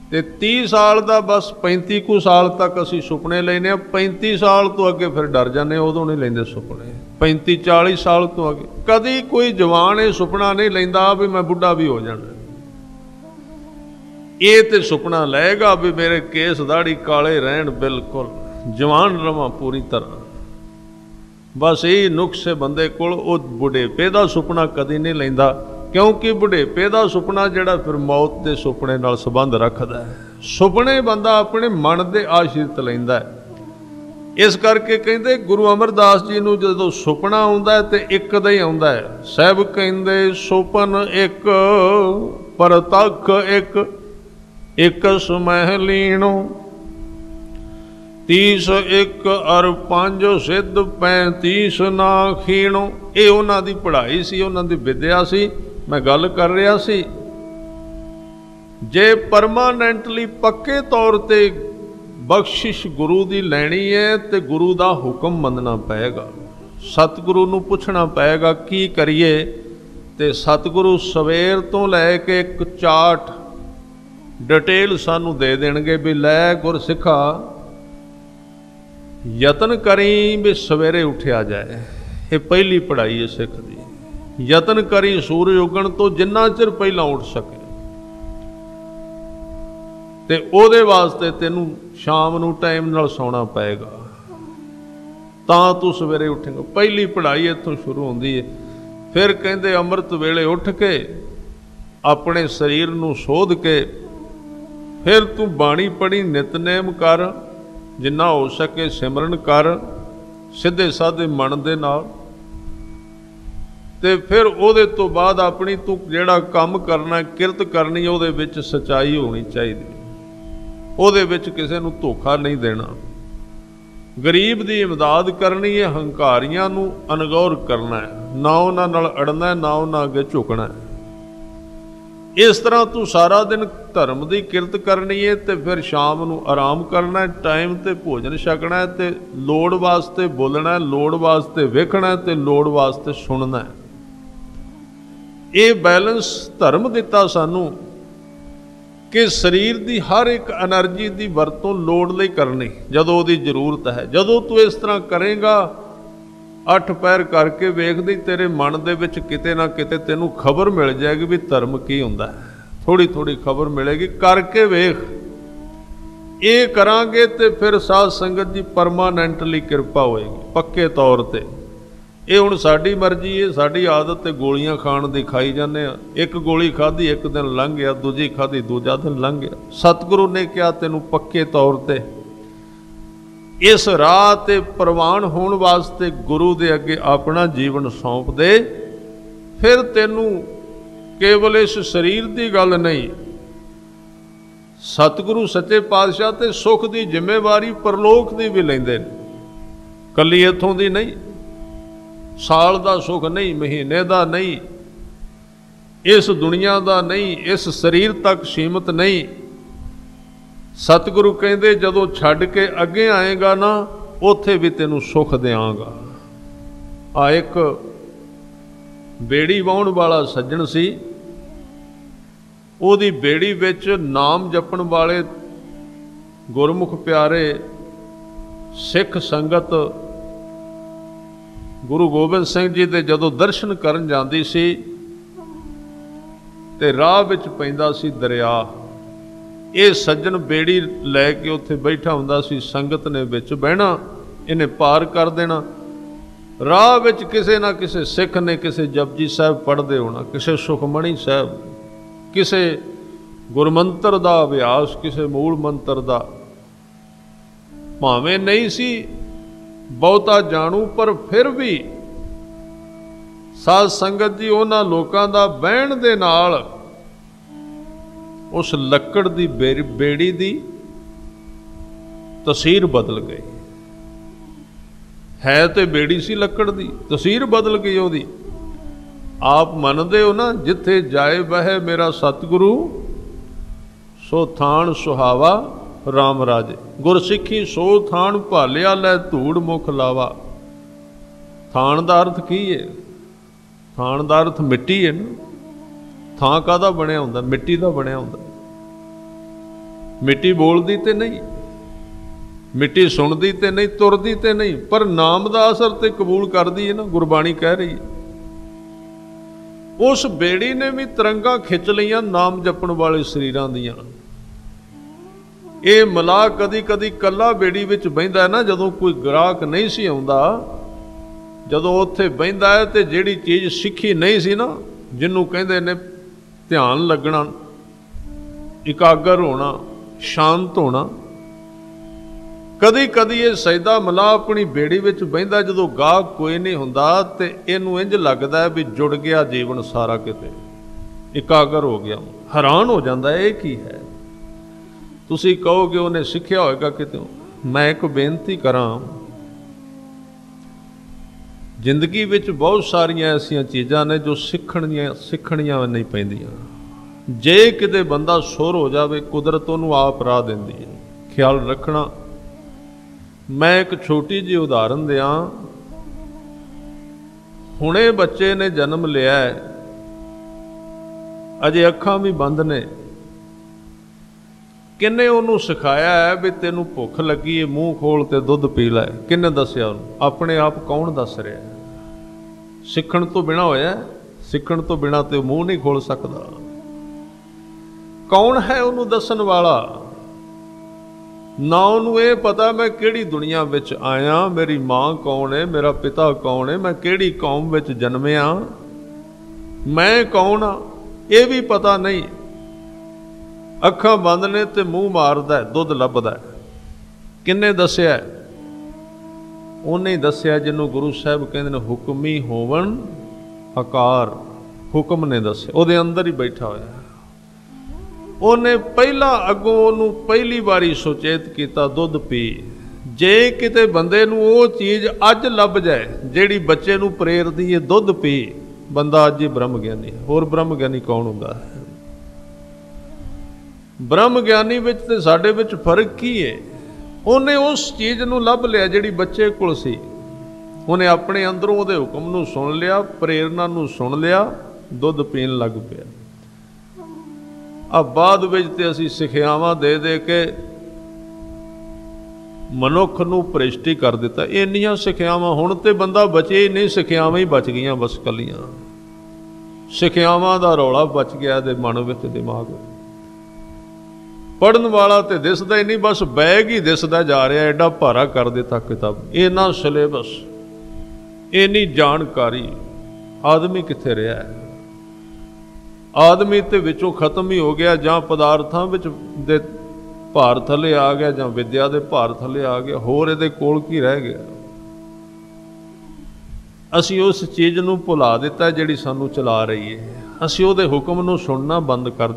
ते 30 साल का बस 35 कुछ साल तक असी सुपने लेने। 35 साल तो अगे फिर डर जाने, उदों नहीं लेंदे सुपने। 35-40 साल तो अगे कदी कोई जवान ये सुपना नहीं लेंदा भी मैं बुढ़ा भी हो जाना। ये तो सुपना लेगा भी मेरे केस दाढ़ी काले रहन, बिल्कुल जवान रवां पूरी तरह। बस यही नुक्स है बंदे कोल, वो बुढ़ेपे का सुपना कदी नहीं लैंदा, क्योंकि बुढ़ेपे का सुपना जिहड़ा फिर मौत के सुपने नाल संबंध रखता है। सुपने बंदा अपने मन के आश्रित लैंदा है। इस करके कहते गुरु अमरदास जी नूं जदों सुपना आउंदा है ते एक दा ही आउंदा है। साहब कहंदे सुपन एक परतख एक, एक सुमह लीणो, 30 एक अर 5 सिद्ध 35 ना खीणो। ये उन्हां दी पढ़ाई सी, उन्हां दी विद्या सी। मैं गल कर रहा सी, जे परमानेंटली पक्के तौर ते बख्शिश गुरु की लैनी है तो गुरु का हुक्म मनना पएगा। सतगुरु नूं पुछना पएगा की करिए, तो सतगुरु सवेर तो लैके एक चार्ट डिटेल सानू दे देणगे भी लै गुरसिखा यतन करी भी सवेरे उठिया जाए। ये पहली पढ़ाई है सिख दी। यतन करी सूरज उगण तो जिन्ना चिर पहला उठ सके, ते ओदे वास्ते तेनू शाम नू टाइम नाल सौना पएगा, तां तू सवेरे उठेगा। पहली पढ़ाई इत्थों शुरू होंदी है। फिर कहंदे अमृत वेले उठ के अपने शरीर नू सोध के फिर तू बाणी पढ़ी, नितनेम कर, जिन्ना हो सके सिमरन कर सीधे साधे मन दे नाल। ते फिर ओदे तो बाद अपनी तू जिहड़ा काम करना किरत करनी ओदे विच सच्चाई होनी चाहिए, ओदे विच किसे नूं धोखा नहीं देना। गरीब की इमदाद करनी है, हंकारियां नूं अनगौर करना है, ना उन्हां नाल अड़ना है, ना उन्हां अगे झुकना है। इस तरह तू सारा दिन धर्म की किरत करनी है, तो फिर शाम नूं आराम करना है, टाइम ते भोजन छकना है, तो लोड़ वास्ते बोलना है, लोड़ वास्ते वेखना है, तो लोड़ वास्ते सुनना है। ये बैलेंस धर्म दिता सानू कि शरीर की हर एक एनर्जी की वरतों लोड़ लई करनी जदों उहदी जरूरत है। जदों तू इस तरह करेगा 8 पैर करके वेखदी तेरे मन दे विच किते ना किते तेनू खबर मिल जाएगी भी धर्म की हुंदा है। थोड़ी थोड़ी खबर मिलेगी, करके वेख। ये करांगे तो फिर साध संगत जी परमानेंटली किरपा होएगी पक्के तौर पर। ये हुण साडी मर्जी है, साडी आदत है गोलियां खाण दी, खाई जाने। एक गोली खाधी एक दिन लंघ गया, दूजी खाधी दूजा दिन लंघ गया। सतगुरु ने कहा तेनू पक्के तौर ते इस राह ते प्रवान होने वास्ते गुरु दे अगे अपना जीवन सौंप दे। फिर तेनू केवल इस शरीर की गल नहीं, सतगुरु सच्चे पातशाह ते सुख की जिम्मेवारी परलोक की भी लैंदे ने, कली इत्थों दी नहीं। साल का सुख नहीं, महीने का नहीं, इस दुनिया का नहीं, इस शरीर तक सीमित नहीं। सतगुरु कहते जदों छड्ड के अगे आएगा ना, उथे भी तेनू सुख देंगा। आ एक बेड़ी वाहण वाला सज्जन सी, उहदी बेड़ी विच नाम जपण वाले गुरमुख प्यारे सिख संगत गुरु गोबिंद सिंह जी दे जदों दर्शन करन जांदी सी ते राह विच पैंदा सी दरिया। ये सज्जन बेड़ी लैके उत्थे बैठा हुंदा सी, संगत ने विच बहना, इन्हें पार कर देना। राह विच किसे ना किसे सिख ने किसे जपजी साहब पढ़दे होना, किसे सुखमणी साहब, किसे गुरमंत्र दा अभ्यास, किसे मूल मंत्र दा। भावें नहीं सी बहुता जाणू, पर फिर भी साध संगत जी उन्हां लोकां दा बहण दे नाल उस लक्कड़ दी बेड़ी दी तसीर बदल गई। है तो बेड़ी सी लक्कड़ दी, तसीर बदल गई उहदी। आप मनदे हो ना, जिथे जाए बह मेरा सतगुरु, सो थान सुहावा राम राजे। गुरसिखी सो थान भालिया लै धूड़ मुख लावा। थान का अर्थ की है? थान का अर्थ मिट्टी है ना। थां काहदा बनिया हुंदा? मिट्टी का बनिया हुंदा। मिट्टी बोलदी ते नहीं, मिट्टी सुनदी ते नहीं, तुरदी ते नहीं, पर नाम का असर ते कबूल करदी है ना। गुरबाणी कह रही है उस बेड़ी ने भी तरंगा खिंच लियां नाम जपण वाले शरीरां दियां। ये मलाह कदी कदी कला बेड़ी विच बहिंदा है ना, जदों कोई ग्राहक नहीं सी आउंदा ਜਦੋਂ ਉੱਥੇ ਬਹਿੰਦਾ ਹੈ ਤੇ ਜਿਹੜੀ ਚੀਜ਼ ਸਿੱਖੀ ਨਹੀਂ ਸੀ ਨਾ, ਜਿਹਨੂੰ ਕਹਿੰਦੇ ਨੇ ਧਿਆਨ ਲੱਗਣਾ, ਇਕਾਗਰ ਹੋਣਾ, ਸ਼ਾਂਤ ਹੋਣਾ, ਕਦੀ ਕਦੀ ਇਹ ਸਜਦਾ ਮਲਾ ਆਪਣੀ ਬੇੜੀ ਵਿੱਚ ਬਹਿੰਦਾ, ਜਦੋਂ ਗਾਹਕ ਕੋਈ ਨਹੀਂ ਹੁੰਦਾ ਤੇ ਇਹਨੂੰ ਇੰਜ ਲੱਗਦਾ ਵੀ ਜੁੜ ਗਿਆ ਜੀਵਨ ਸਾਰਾ, ਕਿਤੇ ਇਕਾਗਰ ਹੋ ਗਿਆ, ਹੈਰਾਨ ਹੋ ਜਾਂਦਾ ਇਹ ਕੀ ਹੈ। ਤੁਸੀਂ ਕਹੋਗੇ ਉਹਨੇ ਸਿੱਖਿਆ ਹੋਏਗਾ ਕਿਤੇ। ਮੈਂ ਇੱਕ ਬੇਨਤੀ ਕਰਾਂ, ਜ਼ਿੰਦਗੀ ਵਿੱਚ ਬਹੁਤ ਸਾਰੀਆਂ ਐਸੀਆਂ ਚੀਜ਼ਾਂ ਨੇ ਜੋ ਸਿੱਖਣੀਆਂ ਨਹੀਂ ਪੈਂਦੀਆਂ। ਜੇ ਕਿਤੇ ਬੰਦਾ ਸੁਰ ਹੋ ਜਾਵੇ, ਕੁਦਰਤ ਉਹਨੂੰ ਆਪ ਰਾਹ ਦਿੰਦੀ ਹੈ। ਖਿਆਲ ਰੱਖਣਾ। ਮੈਂ ਇੱਕ ਛੋਟੀ ਜਿਹੀ ਉਦਾਹਰਨ ਦਿਆਂ। ਹੁਣੇ ਬੱਚੇ ਨੇ ਜਨਮ ਲਿਆ ਹੈ, ਅਜੇ ਅੱਖਾਂ ਵੀ ਬੰਦ ਨੇ। ਕਿੰਨੇ ਉਹਨੂੰ ਸਿਖਾਇਆ ਹੈ ਵੀ ਤੈਨੂੰ ਭੁੱਖ ਲੱਗੀ ਹੈ, ਮੂੰਹ ਖੋਲ ਤੇ ਦੁੱਧ ਪੀ ਲੈ? ਕਿੰਨੇ ਦੱਸਿਆ ਉਹਨੂੰ? ਆਪਣੇ ਆਪ ਕੌਣ ਦੱਸ ਰਿਹਾ? ਸਿੱਖਣ ਤੋਂ ਬਿਨਾਂ ਹੋਇਆ। ਸਿੱਖਣ ਤੋਂ ਬਿਨਾਂ ਤੇ ਮੂੰਹ ਨਹੀਂ ਖੋਲ ਸਕਦਾ। ਕੌਣ ਹੈ ਉਹਨੂੰ ਦੱਸਣ ਵਾਲਾ? ਨਾ ਉਹਨੂੰ ਇਹ ਪਤਾ ਮੈਂ ਕਿਹੜੀ ਦੁਨੀਆ ਵਿੱਚ ਆਇਆ, ਮੇਰੀ ਮਾਂ ਕੌਣ ਹੈ, ਮੇਰਾ ਪਿਤਾ ਕੌਣ ਹੈ, ਮੈਂ ਕਿਹੜੀ ਕੌਮ ਵਿੱਚ ਜਨਮਿਆ, ਮੈਂ ਕੌਣ ਆ, ਇਹ ਵੀ ਪਤਾ ਨਹੀਂ। ਅੱਖਾਂ ਬੰਦ ਨੇ ਤੇ ਮੂੰਹ ਮਾਰਦਾ, ਦੁੱਧ ਲੱਭਦਾ। ਕਿੰਨੇ ਦੱਸਿਆ? ਉਹਨੇ ਹੀ ਦੱਸਿਆ ਜਿਹਨੂੰ ਗੁਰੂ ਸਾਹਿਬ ਕਹਿੰਦੇ ਨੇ ਹੁਕਮੀ ਹੋਵਣ ਆਕਾਰ। ਹੁਕਮ ਨੇ ਦੱਸਿਆ, ਉਹਦੇ ਅੰਦਰ ਹੀ ਬੈਠਾ ਹੋਇਆ। ਉਹਨੇ ਪਹਿਲਾਂ ਅੱਗੋਂ ਉਹਨੂੰ ਪਹਿਲੀ ਵਾਰੀ ਸੁਚੇਤ ਕੀਤਾ, ਦੁੱਧ ਪੀ। ਜੇ ਕਿਤੇ ਬੰਦੇ ਨੂੰ ਉਹ ਚੀਜ਼ ਅੱਜ ਲੱਭ ਜਾਏ ਜਿਹੜੀ ਬੱਚੇ ਨੂੰ ਪ੍ਰੇਰਦੀ ਹੈ, ਦੁੱਧ ਪੀ, ਬੰਦਾ ਅੱਜ ਹੀ ਬ੍ਰਹਮ ਗਿਆਨੀ ਹੈ। ਹੋਰ ਬ੍ਰਹਮ ਗਿਆਨੀ ਕੌਣ ਹੁੰਦਾ ਹੈ? ਬ੍ਰਹਮ ਗਿਆਨੀ ਵਿੱਚ ਤੇ ਸਾਡੇ ਵਿੱਚ ਫਰਕ ਕੀ ਹੈ? ਉਹਨੇ ਉਸ ਚੀਜ਼ ਨੂੰ ਲੱਭ ਲਿਆ ਜਿਹੜੀ ਬੱਚੇ ਕੋਲ ਸੀ। ਉਹਨੇ ਆਪਣੇ ਅੰਦਰੋਂ ਉਹਦੇ ਹੁਕਮ ਨੂੰ ਸੁਣ ਲਿਆ, ਪ੍ਰੇਰਨਾ ਨੂੰ ਸੁਣ ਲਿਆ, ਦੁੱਧ ਪੀਣ ਲੱਗ ਪਿਆ। ਆ ਬਾਅਦ ਵਿੱਚ ਤੇ ਅਸੀਂ ਸਿੱਖਿਆਵਾਂ ਦੇ ਦੇ ਕੇ ਮਨੁੱਖ ਨੂੰ ਭ੍ਰਿਸ਼ਟੀ ਕਰ ਦਿੱਤਾ। ਇੰਨੀਆਂ ਸਿੱਖਿਆਵਾਂ, ਹੁਣ ਤੇ ਬੰਦਾ ਬਚੇ ਹੀ ਨਹੀਂ, ਸਿੱਖਿਆਵਾਂ ਹੀ ਬਚ ਗਈਆਂ ਬਸ ਕੱਲੀਆਂ। ਸਿੱਖਿਆਵਾਂ ਦਾ ਰੌਲਾ ਬਚ ਗਿਆ ਇਹਦੇ ਮਨ ਵਿੱਚ, ਦਿਮਾਗ ਵਿੱਚ। ਪੜ੍ਹਨ ਵਾਲਾ ਤੇ ਦਿਸਦਾ ਹੀ ਨਹੀਂ, ਬਸ ਬੈਗ ਹੀ ਦਿਸਦਾ ਜਾ ਰਿਹਾ। ਐਡਾ ਭਾਰਾ ਕਰ ਦਿੱਤਾ ਕਿਤਾਬ, ਇੰਨਾ ਸਿਲੇਬਸ, ਇੰਨੀ ਜਾਣਕਾਰੀ। ਆਦਮੀ ਕਿੱਥੇ ਰਿਹਾ ਹੈ? ਆਦਮੀ ਤੇ ਵਿੱਚੋਂ ਖਤਮ ਹੀ ਹੋ ਗਿਆ। ਜਾਂ ਪਦਾਰਥਾਂ ਵਿੱਚ ਦੇ ਭਾਰ ਥੱਲੇ ਆ ਗਿਆ, ਜਾਂ ਵਿਦਿਆ ਦੇ ਭਾਰ ਥੱਲੇ ਆ ਗਿਆ। ਹੋਰ ਇਹਦੇ ਕੋਲ ਕੀ ਰਹਿ ਗਿਆ? ਅਸੀਂ ਉਸ ਚੀਜ਼ ਨੂੰ ਭੁਲਾ ਦਿੱਤਾ ਜਿਹੜੀ ਸਾਨੂੰ ਚਲਾ ਰਹੀ ਹੈ। ਅਸੀਂ ਉਹਦੇ ਹੁਕਮ ਨੂੰ ਸੁਣਨਾ ਬੰਦ ਕਰ।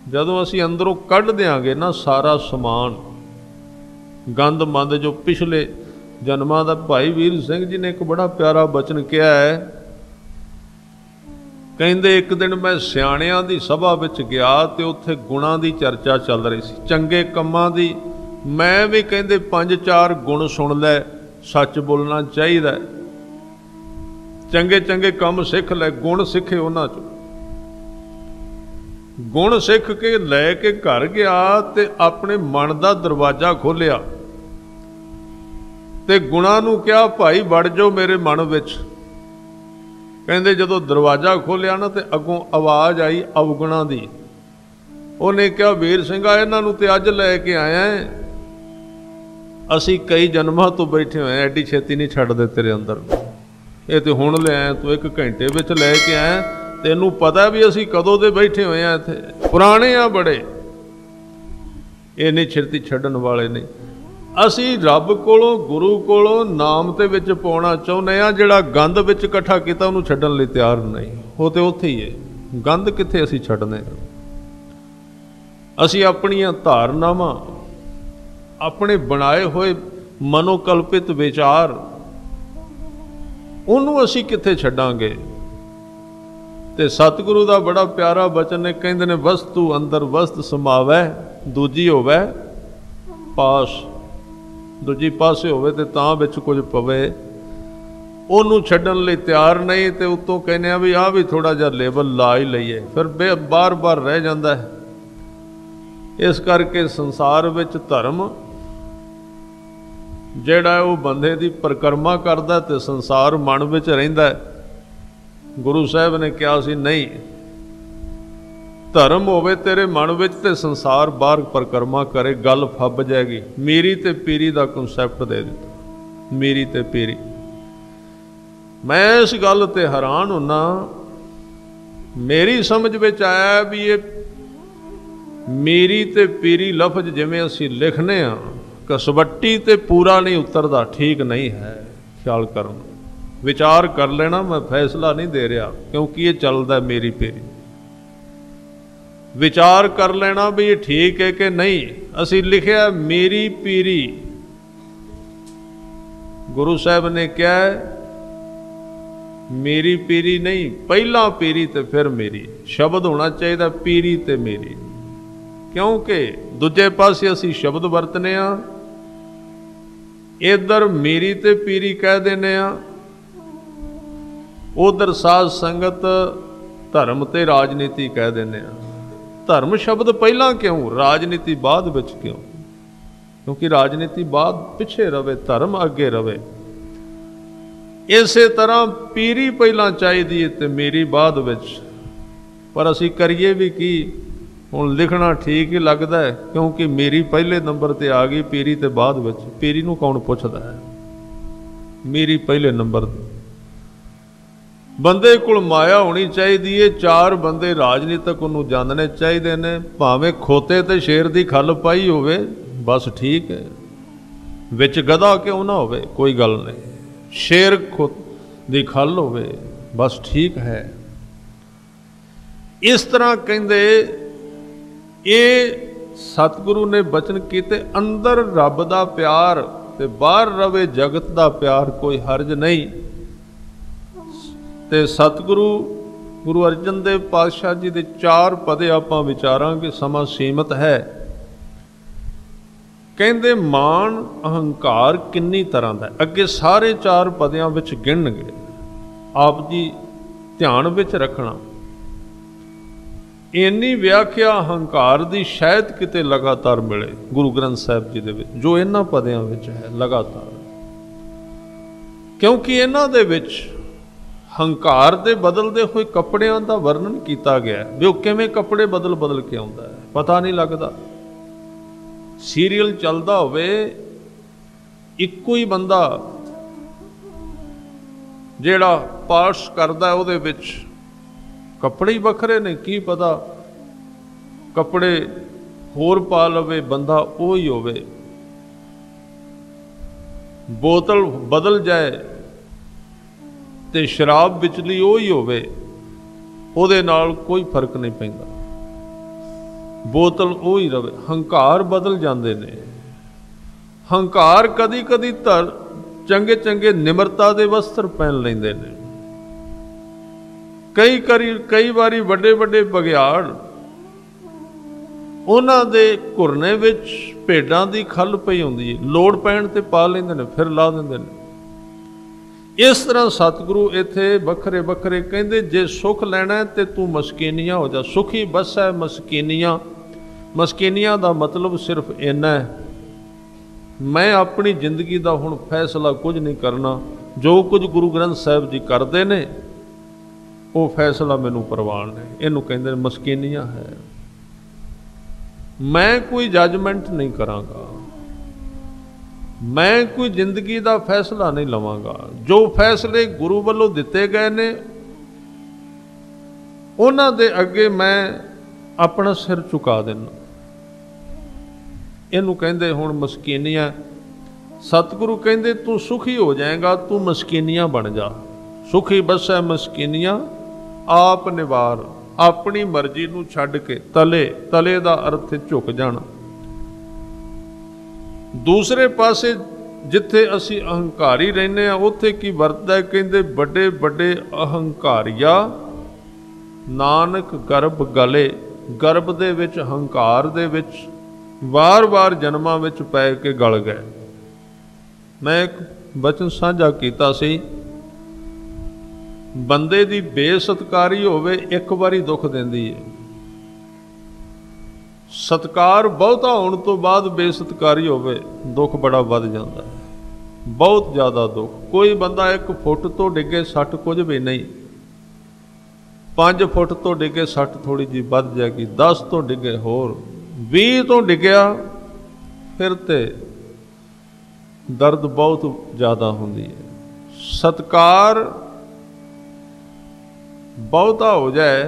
ਜਦੋਂ ਅਸੀਂ ਅੰਦਰੋਂ ਕੱਢ ਦਿਆਂਗੇ ਨਾ ਸਾਰਾ ਸਮਾਨ, ਗੰਦ ਮੰਦ ਜੋ ਪਿਛਲੇ ਜਨਮਾਂ ਦਾ। ਭਾਈ ਵੀਰ ਸਿੰਘ ਜੀ ਨੇ ਇੱਕ ਬੜਾ ਪਿਆਰਾ ਬਚਨ ਕਿਹਾ ਹੈ। ਕਹਿੰਦੇ ਇੱਕ ਦਿਨ ਮੈਂ ਸਿਆਣਿਆਂ ਦੀ ਸਭਾ ਵਿੱਚ ਗਿਆ ਤੇ ਉੱਥੇ ਗੁਣਾਂ ਦੀ ਚਰਚਾ ਚੱਲ ਰਹੀ ਸੀ, ਚੰਗੇ ਕੰਮਾਂ ਦੀ। ਮੈਂ ਵੀ ਕਹਿੰਦੇ 5-4 ਗੁਣ ਸੁਣ ਲੈ, ਸੱਚ ਬੋਲਣਾ ਚਾਹੀਦਾ, ਚੰਗੇ ਚੰਗੇ ਕੰਮ ਸਿੱਖ ਲੈ। ਗੁਣ ਸਿੱਖੇ ਉਹਨਾਂ ਚੋਂ। ਗੁਣ ਸਿੱਖ ਕੇ ਲੈ ਕੇ ਘਰ ਗਿਆ ਤੇ ਆਪਣੇ ਮਨ ਦਾ ਦਰਵਾਜ਼ਾ ਖੋਲ੍ਹਿਆ ਤੇ ਗੁਣਾਂ ਨੂੰ ਕਿਹਾ ਭਾਈ ਵੜ ਜਾਓ ਮੇਰੇ ਮਨ ਵਿੱਚ। ਕਹਿੰਦੇ ਜਦੋਂ ਦਰਵਾਜ਼ਾ ਖੋਲ੍ਹਿਆ ਨਾ ਤੇ ਅੱਗੋਂ ਆਵਾਜ਼ ਆਈ ਅਵਗੁਣਾਂ ਦੀ। ਉਹਨੇ ਕਿਹਾ ਵੀਰ ਸਿੰਘਾ ਇਹਨਾਂ ਨੂੰ ਤੇ ਅੱਜ ਲੈ ਕੇ ਆਇਆ ਹੈ, ਅਸੀਂ ਕਈ ਜਨਮਾਂ ਤੋਂ ਬੈਠੇ ਹੋਏ, ਐਡੀ ਛੇਤੀ ਨਹੀਂ ਛੱਡਦੇ ਤੇਰੇ ਅੰਦਰ। ਇਹ ਤੇ ਹੁਣ ਲੈ ਆਇਆ ਤੂੰ, 1 ਘੰਟੇ ਵਿੱਚ ਲੈ ਕੇ ਆਇਆ। ਤੈਨੂੰ ਪਤਾ ਵੀ ਅਸੀਂ ਕਦੋਂ ਦੇ ਬੈਠੇ ਹੋਏ ਆ ਇੱਥੇ, ਪੁਰਾਣੇ ਆ ਬੜੇ, ਇਹ ਨਹੀਂ ਛੇਤੀ ਛੱਡਣ ਵਾਲੇ ਨਹੀਂ। ਅਸੀਂ ਰੱਬ ਕੋਲੋਂ, ਗੁਰੂ ਕੋਲੋਂ ਨਾਮ ਤੇ ਵਿੱਚ ਪਾਉਣਾ ਚਾਹੁੰਦੇ ਆ। ਜਿਹੜਾ ਗੰਦ ਵਿੱਚ ਇਕੱਠਾ ਕੀਤਾ ਉਹਨੂੰ ਛੱਡਣ ਲਈ ਤਿਆਰ ਨਹੀਂ। ਉਹ ਤੇ ਉੱਥੇ ਹੀ ਹੈ। ਗੰਦ ਕਿੱਥੇ ਅਸੀਂ ਛੱਡਨੇ? ਅਸੀਂ ਆਪਣੀਆਂ ਧਾਰਨਾਵਾਂ, ਆਪਣੇ ਬਣਾਏ ਹੋਏ ਮਨੋਕਲਪਿਤ ਵਿਚਾਰ, ਉਹਨੂੰ ਅਸੀਂ ਕਿੱਥੇ ਛੱਡਾਂਗੇ? ਤੇ ਸਤਿਗੁਰੂ ਦਾ ਬੜਾ ਪਿਆਰਾ ਬਚਨ ਨੇ, ਕਹਿੰਦੇ ਨੇ ਵਸਤੂ ਅੰਦਰ ਵਸਤ ਸਮਾਵੈ, ਦੂਜੀ ਹੋਵੇ ਪਾਸ। ਦੂਜੀ ਪਾਸੇ ਹੋਵੇ ਤੇ ਤਾਂ ਵਿੱਚ ਕੁਝ ਪਵੇ। ਉਹਨੂੰ ਛੱਡਣ ਲਈ ਤਿਆਰ ਨਹੀਂ। ਤੇ ਉੱਤੋਂ ਕਹਿੰਦੇ ਆ ਵੀ ਆਹ ਵੀ ਥੋੜਾ ਜਿਹਾ ਲੇਬਲ ਲਾ ਹੀ ਲਈਏ, ਫਿਰ ਬਾਰ-ਬਾਰ ਰਹਿ ਜਾਂਦਾ ਹੈ। ਇਸ ਕਰਕੇ ਸੰਸਾਰ ਵਿੱਚ ਧਰਮ ਜਿਹੜਾ ਉਹ ਬੰਦੇ ਦੀ ਪਰਿਕਰਮਾ ਕਰਦਾ ਤੇ ਸੰਸਾਰ ਮਨ ਵਿੱਚ ਰਹਿੰਦਾ। ਗੁਰੂ ਸਾਹਿਬ ਨੇ ਕਿਹਾ ਸੀ ਨਹੀਂ, ਧਰਮ ਹੋਵੇ ਤੇਰੇ ਮਨ ਵਿੱਚ ਤੇ ਸੰਸਾਰ ਬਾਹਰ ਪਰਿਕਰਮਾ ਕਰੇ, ਗੱਲ ਫੱਬ ਜਾਏਗੀ। ਮੀਰੀ ਤੇ ਪੀਰੀ ਦਾ ਕਨਸੈਪਟ ਦੇ ਦਿੱਤਾ। मेरी ते पीरी। मैं इस गल ते हैरान होना, मेरी समझ विच आया भी ये मेरी ते पीरी लफ्ज जिवें असीं लिखने आ, कसवट्टी ते पूरा नहीं उतरदा, ठीक नहीं है। ख्याल करना, विचार कर लेना, मैं फैसला नहीं दे रहा क्योंकि ये चलदा मेरी पीरी। विचार कर लेना भी ये ठीक है कि नहीं। असीं लिखिया मेरी पीरी, गुरु साहब ने क्या है, मेरी पीरी नहीं, पहला पीरी ते फिर मेरी। शब्द होना चाहिए पीरी ते मेरी, क्योंकि दूजे पासे असीं शब्द वरतने आ, इधर मेरी ते पीरी कह देने आ, उधर साध संगत धर्म ते राजनीति कह देने आ। धर्म शब्द पहला क्यों, राजनीति बाद विच क्यों? क्योंकि राजनीति बाद पिछे रवे, धर्म अगे रवे। इसे तरह पीरी पहला चाहिए ते मेरी बाद विच। पर असी करिए भी की, हुण लिखना ठीक ही लगता है, क्योंकि मेरी पहले नंबर ते आ गई, पीरी ते बाद विच। पीरी नूं कौन पुछदा है? मेरी पहले नंबर ते। बंदे कोल माया होनी चाहिए, चार बंदे राजनीतिक उन्होंने जानने चाहिए ने, भावें खोते ते शेर दी खल पाई होवे, बस ठीक है। विच गधा क्यों ना होवे, कोई गल नहीं। शेर दी खल होवे, बस ठीक है। इस तरह कहंदे ये सतगुरु ने बचन कीते, अंदर रब दा प्यार ते बाहर रवे जगत दा प्यार, कोई हर्ज नहीं। ते सतगुरु गुरु अर्जन देव पातशाह जी दे चार पदे आपां विचारांगे, समा सीमित है। कहंदे मान अहंकार किन्नी तरह दा, अगे सारे चार पदियां विच गिणनगे, आप जी ध्यान विच रखना। इन्नी व्याख्या अहंकार दी शायद किते लगातार मिले गुरु ग्रंथ साहिब जी दे विच, जो इन्हां पदियां विच है लगातार। क्योंकि इन्हां दे विच हंकार दे बदलते हुए कपड़ियां दा वर्णन किया गया, भी वो किवें कपड़े बदल बदल के आउंदा है, पता नहीं लगता। सीरीयल चलदा होवे, इक्को ही बंदा जिहड़ा पार्ट्स करदा उहदे विच कपड़े ही वखरे ने, की पता कपड़े होर पा लवे, बंदा उही होवे। बोतल बदल जाए ते शराब विचली उही होवे, उहदे नाल कोई फर्क नहीं पैंदा, बोतल उही रवे। हंकार बदल जाते ने। हंकार कदी कदी चंगे चंगे निमरता दे वस्त्र पहन लेंदे ने। कई बारी वड्डे वड्डे बगियाड़ उन्हां दे घुरने विच भेडां दी खल पई हुंदी है, लोड़ पैण ते पा लैंदे ने, फिर ला दिंदे ने। इस तरह सतगुरु इत्थे वखरे वखरे कहंदे, जे सुख लैना है ते तू मस्कीनिया हो जा। सुखी बस है मस्कीनिया। मस्कीनिया दा मतलब सिर्फ इन्ना है, मैं अपनी जिंदगी दा हुण फैसला कुछ नहीं करना, जो कुछ गुरु ग्रंथ साहिब जी करते ने वो फैसला मैनू प्रवान है। इनू कहंदे मस्कीनिया है। मैं कोई जजमेंट नहीं करांगा, मैं कोई जिंदगी का फैसला नहीं लवांगा। जो फैसले गुरु वालों दिते गए ने उन्हां दे अगे मैं अपना सिर झुका देना। इनू कहंदे हुण मस्कीनिया। सतगुरु कहंदे तू सुखी हो जाएगा, तू मस्कीनिया बन जा। सुखी बस है मस्कीनिया आप निवार, अपनी मर्जी नू छड्ड के तले, तले दा अर्थ झुक जाना। दूसरे पासे जिथे असी अहंकारी रहने उत्थे की वरतदा है, कहंदे बड़े बड़े अहंकारिया नानक गर्भ गले। गर्भ दे विच हंकार दे विच वार वार जन्मां विच पै के गल गए। मैं एक वचन साझा कीता सी, बंदे दी बेसत्कारी होवे एक बारी दुख देंदी है, सत्कार बहुता होने तो बाद बेसत्कारी होवे दुख बड़ा वध जाता है, बहुत ज़्यादा दुख। कोई बंदा 1 फुट तो डिगे 60 कुछ भी नहीं, 5 फुट तो डिगे 60 थोड़ी जी वध जाएगी, 10 तो डिगे होर, 20 तो डिगया फिर ते दर्द बहुत ज़्यादा होंदी है। सत्कार बहुता हो जाए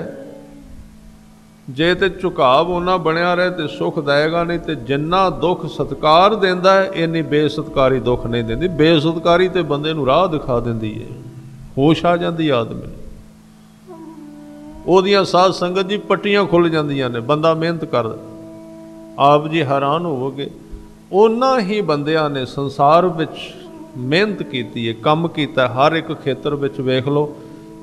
जे तो झुकाव उन्ना बनया रहे तो सुख देगा, नहीं तो जिन्ना दुख सत्कार देंदा है इन्नी बेसत्कारी दुख नहीं देंदी। बेसत्कारी तो बंदे नूं राह दिखा देंदी है, होश आ जाती आदमी ओदियां साध संगत जी पट्टियां खुल जांदियां ने। बंदा मेहनत कर, आप जी हैरान होवोगे उन्ना ही बंदियां ने संसार विच मेहनत कीती है, काम कीता हर एक खेतर विच। वेख लो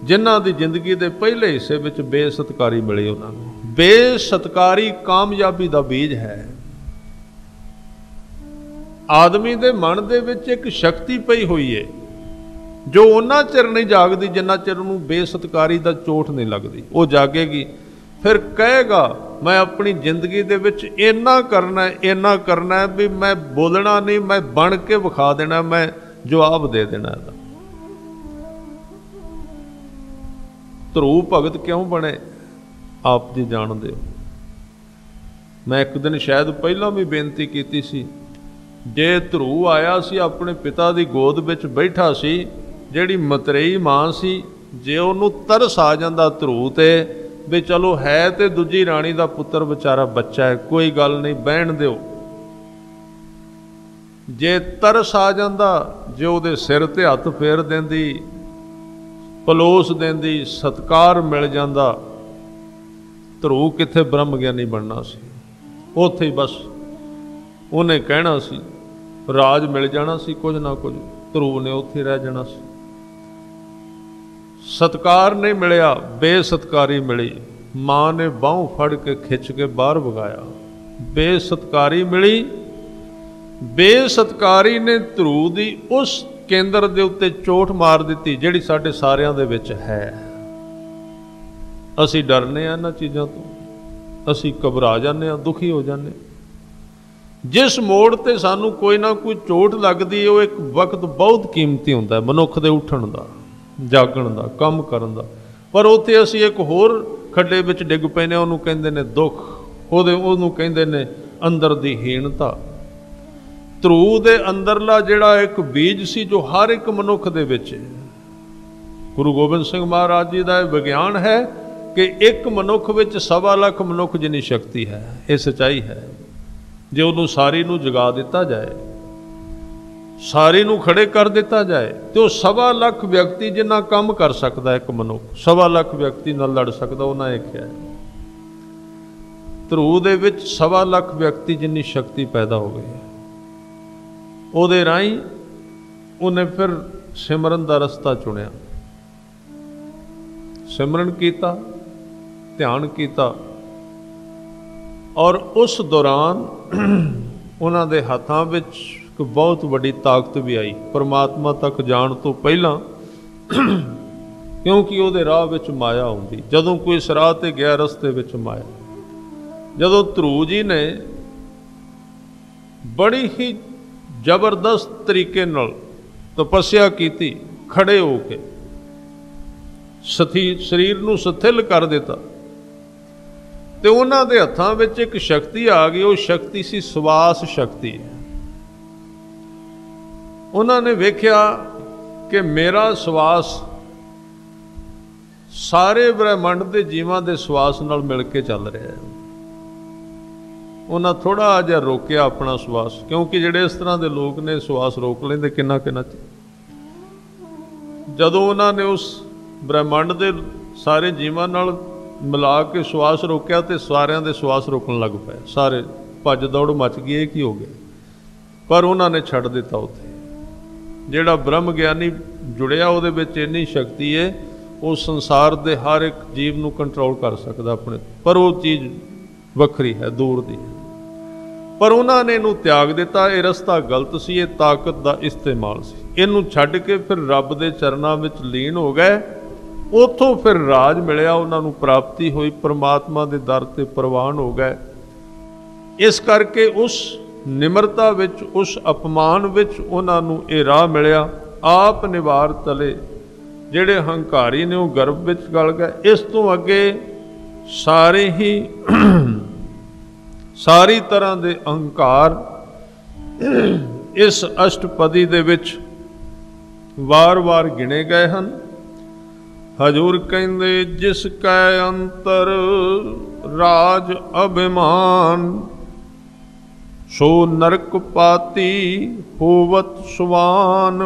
जिन्हां दी जिंदगी दे पहले हिस्से विच बेसत्कारी मिली उन्हां नूं। बेसत्कारी कामयाबी दा बीज है। आदमी दे मन दे विच एक शक्ति पई हुई है जो उन्ना चिर नहीं जागदी जिन्ना चिर उन्हें बेसत्कारी दा चोट नहीं लगती। वो जागेगी फिर कहेगा मैं अपनी जिंदगी दे विच इन्ना करना है भी मैं बोलना नहीं, मैं बन के विखा देना, मैं जवाब दे देना। ध्रुव भगत क्यों बने आप जी जानते हो। मैं एक दिन शायद पहला भी बेनती की सी, जे ध्रुव आया सी अपने पिता की गोद विच बैठा सी, जिहड़ी मतरेई मां सी, जे उन्होंने तरस आ जाता ध्रुव ते भी चलो है तो दूजी राणी का पुत्र बेचारा बच्चा है, कोई गल नहीं बहन दिओ। जे तरस आ जाता, जे उहदे सिर ते हथ फेर देंदी, पलोस देंदी, सत्कार मिल जाता, ध्रुव कित्थे ब्रह्म ज्ञानी बनना सी। उत्थे ही बस उन्हें कहना सी, राज मिल जाना सी कुछ ना कुछ, ध्रुव ने उत्थे रह जाना सी। सत्कार नहीं मिलिया, बेसत्कारी मिली। मां ने बाहों फड़ के खिंच के बाहर भगाया। बेसत्कारी मिली। बेसत्कारी ने ध्रुव दी उस केंद्र दे उत्ते चोट मार दी जिहड़ी साडे सारियां दे विच है। असी डरने आ इन्हां चीज़ों तो, असी घबरा जाने, दुखी हो जाने। जिस मोड़ ते सानू कोई ना कोई चोट लगदी है, वो एक वक्त बहुत कीमती हुंदा है मनुख दे उठण दा, जागण दा, काम करन दा। पर उत्थे असी एक होर खड्डे विच डिग पैने, उहनूं कहिंदे ने दुख, उहनूं कहिंदे ने अंदर दी हीनता। ध्रुव दे अंदरला जिहड़ा एक बीज सी जो हर एक मनुख दे विच है। गुरु गोबिंद सिंह महाराज जी दा विज्ञान है कि एक मनुख विच 1.25 लाख मनुख जिन्नी शक्ति है। ये सच्चाई है। जे उन्होंने सारी नूं जगा दिता जाए, सारी नूं खड़े कर दिता जाए, तो 1.25 लाख व्यक्ति जिन्ना काम कर सकता है एक मनुख, 1.25 लाख व्यक्ति नाल लड़ सकता। उन्हें एक है ध्रुव दे विच 1.25 लाख व्यक्ति जिन्नी शक्ति पैदा हो गई है। उहदे राही उन्हें फिर सिमरन का रस्ता चुनिया, सिमरन किया, ध्यान किया, और उस दौरान उन्होंने हाथों में बहुत बड़ी ताकत भी आई परमात्मा तक जाण तो पहला। क्योंकि वो राह विच माया आउंदी, जदों कोई इस राह ते गया रस्ते विच माया। जदों ध्रुव जी ने बड़ी ही जबरदस्त तरीके नाल तपस्या की, खड़े होके शरीर नूं सथिल कर दिता, तो उन्हां दे हत्थां विच एक शक्ति आ गई। वो शक्ति सी श्वास शक्ति। उन्होंने वेख्या कि मेरा श्वास सारे ब्रह्मंड के जीवां दे श्वास नाल मिल के चल रहा है। उन्हें थोड़ा जिहा रोकिया अपना श्वास, क्योंकि जिहड़े इस तरह के लोग ने श्वास रोक लेंदे किन्ना किन्ना। जदों उन्होंने उस ब्रह्मंड के सारे जीवां नाल मिला के श्वास रोकिया तो सारिਆਂ ਦੇ श्वास रोकन लग पे, सारे भज दौड़ मच गई। एक ही हो गया, पर उन्होंने छड़ दिता। उत्थे जिहड़ा ब्रह्म ज्ञानी जुड़िया उहदे विच इन्नी शक्ति है, वो संसार के हर एक जीव नूं कंट्रोल कर सकता अपने, पर वो चीज़ वखरी है, दूर दी है। पर उन्होंने इनू त्याग दिता। ये रस्ता गलत सी, ये ताकत का इस्तेमाल सी। इनू छड्ड के फिर रब के चरणों में लीन हो गए। उतों फिर राज मिलिया, उन्होंने प्राप्ति हुई, परमात्मा के दर ते प्रवान हो गए। इस करके उस निमरता विच, उस अपमान विच उन्होंने ये राह मिलिया। आप निवार तले जिहड़े हंकारी ने वो गर्भ विच गल गए। इस तो अगे सारे ही सारी तरह के अहंकार इस अष्टपदी दे विच वार-वार गिने गए हैं। हजूर कहंदे जिस कै अंतर राज अभिमान, सो नरक पाती होवत सुवान।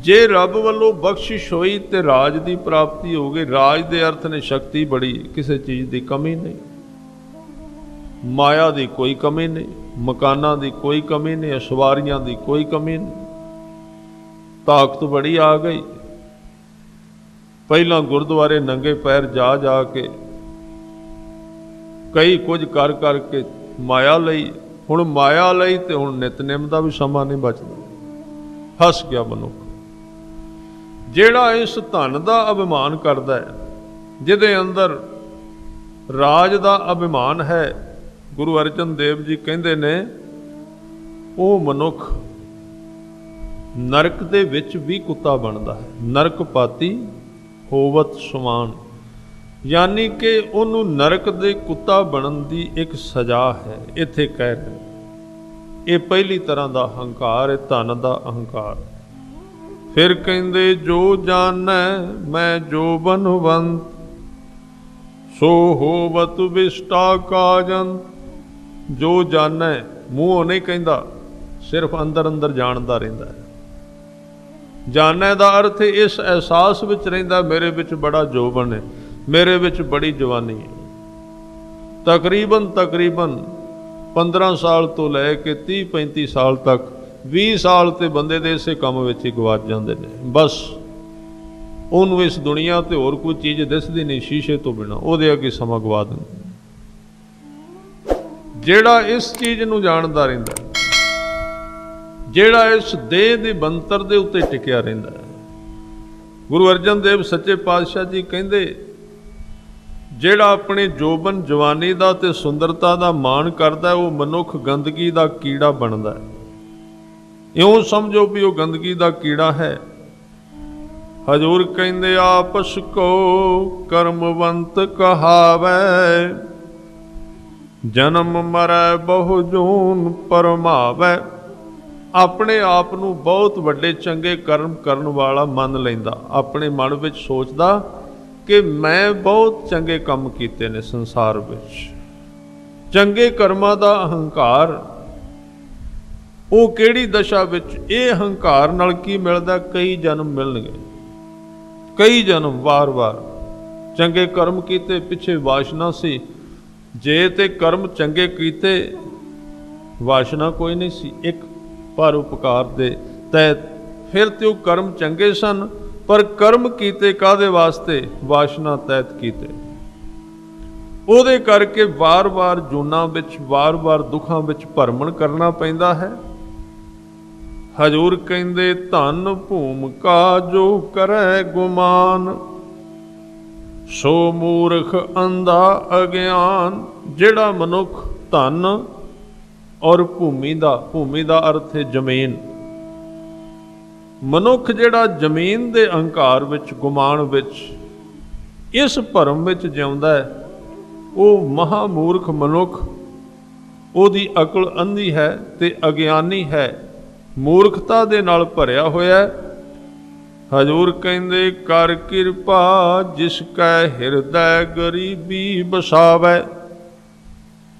जे रब वालों बख्शिश होई ते राज की प्राप्ति हो गई। राज के अर्थ ने शक्ति बड़ी, किसी चीज़ की कमी नहीं, माया की कोई कमी नहीं, मकाना की कोई कमी नहीं, सवारियां की कोई कमी नहीं, ताकत बड़ी आ गई। पहला गुरुद्वारे नंगे पैर जा जा के कई कुछ कर करके माया लई, हुण माया लई ते हुण नितनेम का भी समा नहीं बचदा। हस गया मनुख ਜਿਹੜਾ इस धन का अभिमान करता है, जिहदे अंदर राज का अभिमान है। गुरु अर्जन देव जी कहते ने वो मनुख नरक दे विच भी कुत्ता बनता है। नरक पाती होवत सुमान, यानी कि उन्हों नरक दे कुत्ता बनन की एक सजा है। इत्थे कह रहे ये पहली तरह का अहंकार है, धन का अहंकार। फिर कहंदे जो जानै मैं जो बनवंत, सो होवत विष्टा काजंत। जो जानै मूँहों नहीं कहंदा, सिर्फ अंदर अंदर जानदा रहिंदा है। जानै दा अर्थ इस एहसास विच रहिंदा मेरे विच बड़ा जोबन है, मेरे विच बड़ी जवानी है। तकरीबन 15 साल तो लैके 30-35 साल तक 20 साल तो बंदे दे इसे काम विच ही गवाच जाते हैं। बस उन्होंने इस दुनिया ते होर कोई चीज़ दिसदी नहीं शीशे तो बिना, उहदे अगे समा गवा देंदे। जिहड़ा इस चीज़ नूं जानदा रहिंदा, जिहड़ा इस देह दे बनतर दे उत्ते टिकिया रहिंदा है। गुरु अर्जन देव सच्चे पातशाह जी कहंदे जिहड़ा अपने जोबन जवानी दा ते सुंदरता दा मान करदा है, वो मनुख गंदगी दा कीड़ा बनदा है। इउं समझो भी वो गंदगी का कीड़ा है। हजूर कहंदे आपस को कर्मवंत कहावै, जन्म मरै बहु जून परमावै। अपने आप नूं बहुत वड्डे चंगे कर्म करन वाला मन लैंदा, अपने मन विच सोचदा कि मैं बहुत चंगे काम कीते ने संसार विच। चंगे कर्मां दा अहंकार वो किहड़ी दशा विच, ये हंकार नाल की मिलदा, कई जन्म मिलणगे, कई जन्म वार वार चंगे कर्म कीते, पिछे वासना सी, जे ते कर्म चंगे कीते वासना कोई नहीं सी, एक परोपकार दे तहत फिर तो कर्म चंगे सन, पर कर्म कीते कादे वास्ते, वासना तहत कीते। उहदे करके वार वार जूना विच, वार वार दुखां विच भरमण करना पैंदा है। हजूर कहंदे धन भूम का जो करे गुमान, सो मूर्ख अंधा अज्ञान। जिहड़ा मनुख धन और भूमि दा अर्थ है जमीन, मनुख जिहड़ा जमीन दे अहंकार विच, गुमान विच, इस भरम विच जिउंदा है, वो महामूर्ख मनुख, उहदी अकल अंधी है ते अज्ञानी है, मूर्खता दे नाल भरिया होया। हजूर कहंदे कर किरपा जिसकै हिरदै गरीबी बसावै।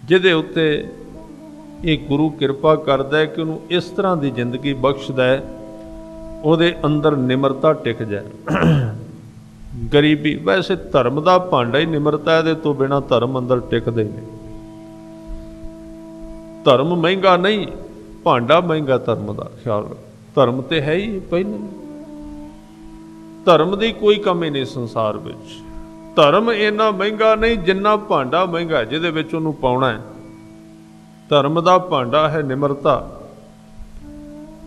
जिहदे उत्ते एक गुरु किरपा करदा है कि उन्होंने इस तरह की जिंदगी बख्शदा है, उहदे अंदर निमरता टिक जाए। गरीबी, वैसे धर्म का भांडा ही निमरता है, तो बिना धर्म अंदर टिकदे नहीं। धर्म महंगा नहीं, भांडा महंगा धर्म का ख्याल। धर्म तो है ही पहले, धर्म की कोई कमी नहीं संसार विच। धर्म इन्ना महंगा नहीं जिन्ना भांडा महंगा जिहदे विच उहनूं पाउणा है। धर्म का भांडा है निमरता।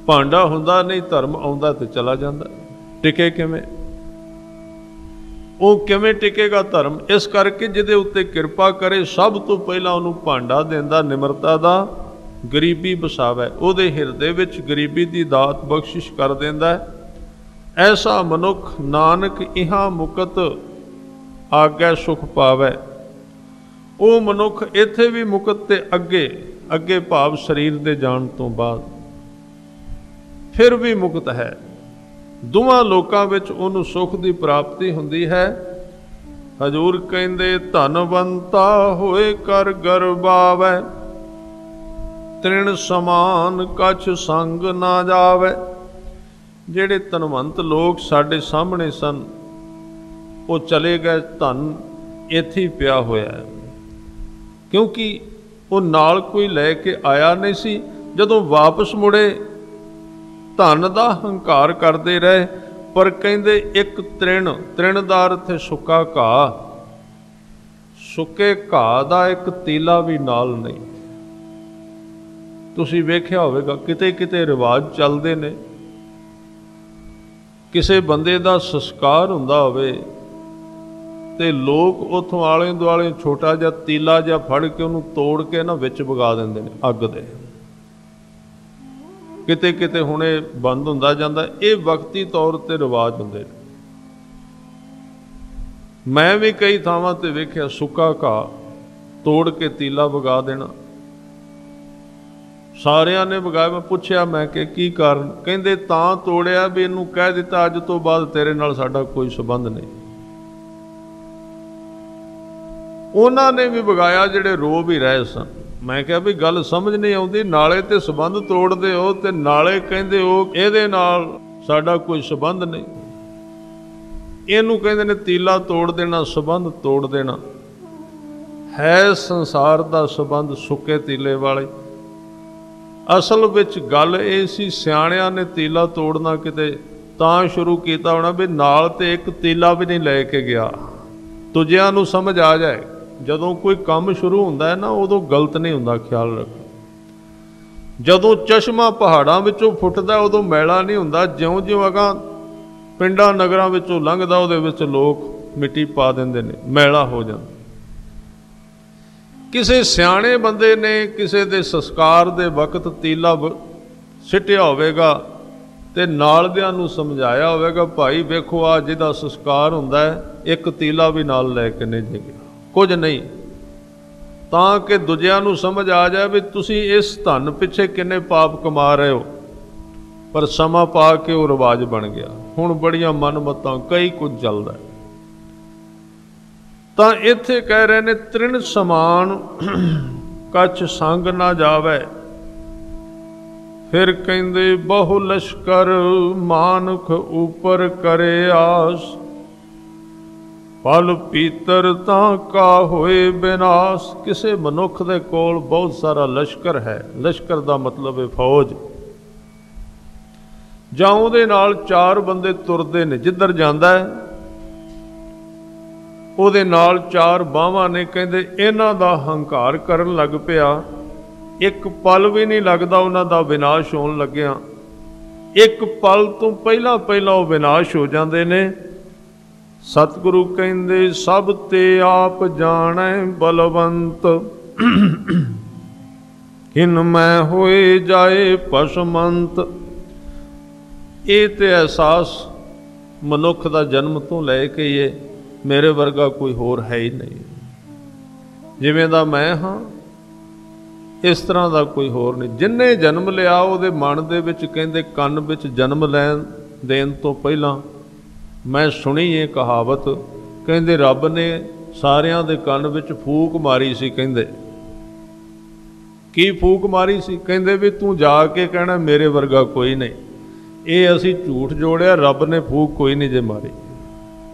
भांडा हुंदा नहीं, धर्म आउंदा ते चला जांदा। टिके किवें? वो किवें टिकेगा धर्म? इस करके जिहदे उत्ते किरपा करे, सब तो पहला उहनूं भांडा देंदा निमरता दा, गरीबी बसावै, उहदे हिरदे विच गरीबी दी दात बख्शिश कर देंदा है। ऐसा मनुख नानक इहां मुकत आगै सुख पावै। वो मनुख इत्थे भी मुकत ते अगे अगे भाव शरीर दे जाण तो बाद फिर भी मुक्त है। दोवां लोकां विच उहनूं सुख दी प्राप्ति हुंदी है। हजूर कहंदे धनवंता होए कर गर्बावै, तृण समान कछ संग ना जावै। ਜਿਹੜੇ ਧਨਵੰਤ ਲੋਕ ਸਾਡੇ ਸਾਹਮਣੇ ਸਨ ਉਹ ਚਲੇ ਗਏ, ਧਨ ਇੱਥੇ ਹੀ ਪਿਆ ਹੋਇਆ ਹੈ, ਕਿਉਂਕਿ ਉਹ ਨਾਲ ਕੋਈ ਲੈ ਕੇ ਆਇਆ ਨਹੀਂ ਸੀ। ਜਦੋਂ ਵਾਪਸ ਮੁੜੇ ਧਨ ਦਾ ਹੰਕਾਰ ਕਰਦੇ ਰਹੇ, ਪਰ ਕਹਿੰਦੇ ਇੱਕ ਤ੍ਰਿਣ ਦਾ ਅਰਥ ਹੈ ਸੁੱਕਾ ਘਾਹ, ਸੁੱਕੇ ਘਾਹ ਦਾ ਇੱਕ ਤੀਲਾ ਵੀ ਨਾਲ ਨਹੀਂ। ਤੁਸੀਂ ਵੇਖਿਆ ਹੋਵੇਗਾ ਕਿਤੇ ਕਿਤੇ ਰਿਵਾਜ ਚੱਲਦੇ ਨੇ, ਕਿਸੇ ਬੰਦੇ ਦਾ ਸੰਸਕਾਰ ਹੁੰਦਾ ਹੋਵੇ ਤੇ ਲੋਕ ਉੱਥੋਂ ਆਲੇ ਦੁਆਲੇ ਛੋਟਾ ਜਿਹਾ ਤੀਲਾ ਜਿਹਾ ਫੜ ਕੇ ਉਹਨੂੰ ਤੋੜ ਕੇ ਨਾ ਵਿੱਚ ਵਗਾ ਦਿੰਦੇ ਨੇ ਅੱਗ ਦੇ। ਕਿਤੇ ਕਿਤੇ ਹੁਣ ਇਹ ਬੰਦ ਹੁੰਦਾ ਜਾਂਦਾ, ਇਹ ਵਕਤੀ ਤੌਰ ਤੇ ਰਿਵਾਜ ਹੁੰਦੇ ਨੇ। ਮੈਂ ਵੀ ਕਈ ਥਾਵਾਂ ਤੇ ਵੇਖਿਆ ਸੁੱਕਾ ਘਾਹ ਤੋੜ ਕੇ ਤੀਲਾ ਵਗਾ ਦੇਣਾ। ਸਾਰਿਆਂ ਨੇ ਵਗਾਇਆ। ਮੈਂ ਪੁੱਛਿਆ, ਮੈਂ ਕਿ ਕੀ ਕਾਰਨ? ਕਹਿੰਦੇ ਤਾਂ ਤੋੜਿਆ ਵੀ ਇਹਨੂੰ ਕਹਿ ਦਿੱਤਾ ਅੱਜ ਤੋਂ ਬਾਅਦ ਤੇਰੇ ਨਾਲ ਸਾਡਾ ਕੋਈ ਸੰਬੰਧ ਨਹੀਂ। ਉਹਨਾਂ ਨੇ ਵੀ ਵਗਾਇਆ ਜਿਹੜੇ ਰੋ ਵੀ ਰਹੇ ਸਨ। ਮੈਂ ਕਿਹਾ ਵੀ ਗੱਲ ਸਮਝ ਨਹੀਂ ਆਉਂਦੀ, ਨਾਲੇ ਤੇ ਸੰਬੰਧ ਤੋੜਦੇ ਹੋ ਤੇ ਨਾਲੇ ਕਹਿੰਦੇ ਹੋ ਇਹਦੇ ਨਾਲ ਸਾਡਾ ਕੋਈ ਸੰਬੰਧ ਨਹੀਂ। ਇਹਨੂੰ ਕਹਿੰਦੇ ਨੇ ਤੀਲਾ ਤੋੜ ਦੇਣਾ, ਸੰਬੰਧ ਤੋੜ ਦੇਣਾ। ਹੈ ਸੰਸਾਰ ਦਾ ਸੰਬੰਧ ਸੁੱਕੇ ਤੀਲੇ ਵਾਲੇ। ਅਸਲ ਵਿੱਚ ਗੱਲ ਇਹ ਸੀ, ਸਿਆਣਿਆਂ ਨੇ ਤੀਲਾ ਤੋੜਨਾ ਕਿਤੇ ਤਾਂ ਸ਼ੁਰੂ ਕੀਤਾ ਹੋਣਾ ਵੀ ਨਾਲ ਤੇ ਇੱਕ ਤੀਲਾ ਵੀ ਨਹੀਂ ਲੈ ਕੇ ਗਿਆ। ਦੂਜਿਆਂ ਨੂੰ ਸਮਝ ਆ ਜਾਏ ਜਦੋਂ ਕੋਈ ਕੰਮ ਸ਼ੁਰੂ ਹੁੰਦਾ ਹੈ ਨਾ, ਉਦੋਂ ਗਲਤ ਨਹੀਂ ਹੁੰਦਾ, ਖਿਆਲ ਰੱਖੋ। ਜਦੋਂ ਚਸ਼ਮਾ ਪਹਾੜਾਂ ਵਿੱਚੋਂ ਫੁੱਟਦਾ ਉਦੋਂ ਮੈਲਾ ਨਹੀਂ ਹੁੰਦਾ। ਜਿਉਂ-ਜਿਉਂ ਅਗਾਂ ਪਿੰਡਾਂ ਨਗਰਾਂ ਵਿੱਚੋਂ ਲੰਘਦਾ ਉਹਦੇ ਵਿੱਚ ਲੋਕ ਮਿੱਟੀ ਪਾ ਦਿੰਦੇ ਨੇ, ਮੈਲਾ ਹੋ ਜਾਂਦਾ। ਕਿਸੇ ਸਿਆਣੇ ਬੰਦੇ ਨੇ ਕਿਸੇ ਦੇ ਸੰਸਕਾਰ ਦੇ ਵਕਤ ਤੀਲਾ ਸਿੱਟਿਆ ਹੋਵੇਗਾ ਤੇ ਨਾਲ ਦਿਆਂ ਨੂੰ ਸਮਝਾਇਆ ਹੋਵੇਗਾ, ਭਾਈ ਵੇਖੋ ਆ ਜਿਹਦਾ ਸੰਸਕਾਰ ਹੁੰਦਾ ਹੈ ਇੱਕ ਤੀਲਾ ਵੀ ਨਾਲ ਲੈ ਕੇ ਨਹੀਂ ਜਾਏਗਾ, ਕੁਝ ਨਹੀਂ, ਤਾਂ ਕਿ ਦੂਜਿਆਂ ਨੂੰ ਸਮਝ ਆ ਜਾਏ ਵੀ ਤੁਸੀਂ ਇਸ ਧਨ ਪਿੱਛੇ ਕਿੰਨੇ ਪਾਪ ਕਮਾ ਰਹੇ ਹੋ। ਪਰ ਸਮਾਂ ਪਾ ਕੇ ਉਹ ਰਿਵਾਜ ਬਣ ਗਿਆ। ਹੁਣ ਬੜੀਆਂ ਮਨਮਤਾਂ ਕਈ ਕੁਝ ਚੱਲਦਾ। ਤਾਂ ਇੱਥੇ ਕਹਿ ਰਹੇ ਨੇ ਤ੍ਰਿਣ ਸਮਾਨ ਕਛ ਸੰਗ ਨਾ ਜਾਵੇ। ਫਿਰ ਕਹਿੰਦੇ ਬਹੁ ਲਸ਼ਕਰ ਮਾਨੁਖ ਉਪਰ ਕਰੇ ਆਸ, ਫਲ ਪੀਤਰ ਤਾਂ ਕਾ ਹੋਏ ਵਿਨਾਸ਼। ਕਿਸੇ ਮਨੁੱਖ ਦੇ ਕੋਲ ਬਹੁਤ ਸਾਰਾ ਲਸ਼ਕਰ ਹੈ। ਲਸ਼ਕਰ ਦਾ ਮਤਲਬ ਹੈ ਫੌਜ, ਜਾਂ ਉਹਦੇ ਨਾਲ ਚਾਰ ਬੰਦੇ ਤੁਰਦੇ ਨੇ, ਜਿੱਧਰ ਜਾਂਦਾ ਹੈ ਉਹਦੇ ਨਾਲ ਚਾਰ ਬਾਹਾਂ ਨੇ। ਕਹਿੰਦੇ ਇਹਨਾਂ ਦਾ ਹੰਕਾਰ ਕਰਨ ਲੱਗ ਪਿਆ, ਇੱਕ ਪਲ ਵੀ ਨਹੀਂ ਲੱਗਦਾ ਉਹਨਾਂ ਦਾ ਵਿਨਾਸ਼ ਹੋਣ ਲੱਗਿਆ। ਇੱਕ ਪਲ ਤੋਂ ਪਹਿਲਾਂ ਪਹਿਲਾਂ ਉਹ ਵਿਨਾਸ਼ ਹੋ ਜਾਂਦੇ ਨੇ। ਸਤਿਗੁਰੂ ਕਹਿੰਦੇ ਸਭ ਤੇ ਆਪ ਜਾਣੈ ਬਲਵੰਤ, ਕਿਨ ਮੈਂ ਹੋਏ ਜਾਏ ਪਸ਼ਮੰਤ। ਇਹ ਤੇ ਅਹਿਸਾਸ ਮਨੁੱਖ ਦਾ ਜਨਮ ਤੋਂ ਲੈ ਕੇ ਇਹ ਮੇਰੇ ਵਰਗਾ ਕੋਈ ਹੋਰ ਹੈ ਹੀ ਨਹੀਂ। ਜਿਵੇਂ ਦਾ ਮੈਂ ਹਾਂ ਇਸ ਤਰ੍ਹਾਂ ਦਾ ਕੋਈ ਹੋਰ ਨਹੀਂ। ਜਿੰਨੇ ਜਨਮ ਲਿਆ ਉਹਦੇ ਮਨ ਦੇ ਵਿੱਚ ਕਹਿੰਦੇ ਕੰਨ ਵਿੱਚ ਜਨਮ ਲੈਣ ਦੇਣ ਤੋਂ ਪਹਿਲਾਂ ਮੈਂ ਸੁਣੀ ਇਹ ਕਹਾਵਤ, ਕਹਿੰਦੇ ਰੱਬ ਨੇ ਸਾਰਿਆਂ ਦੇ ਕੰਨ ਵਿੱਚ ਫੂਕ ਮਾਰੀ ਸੀ। ਕਹਿੰਦੇ ਕੀ ਫੂਕ ਮਾਰੀ ਸੀ? ਕਹਿੰਦੇ ਵੀ ਤੂੰ ਜਾ ਕੇ ਕਹਿਣਾ ਮੇਰੇ ਵਰਗਾ ਕੋਈ ਨਹੀਂ। ਇਹ ਅਸੀਂ ਝੂਠ ਜੋੜਿਆ, ਰੱਬ ਨੇ ਫੂਕ ਕੋਈ ਨਹੀਂ ਜੇ ਮਾਰੀ,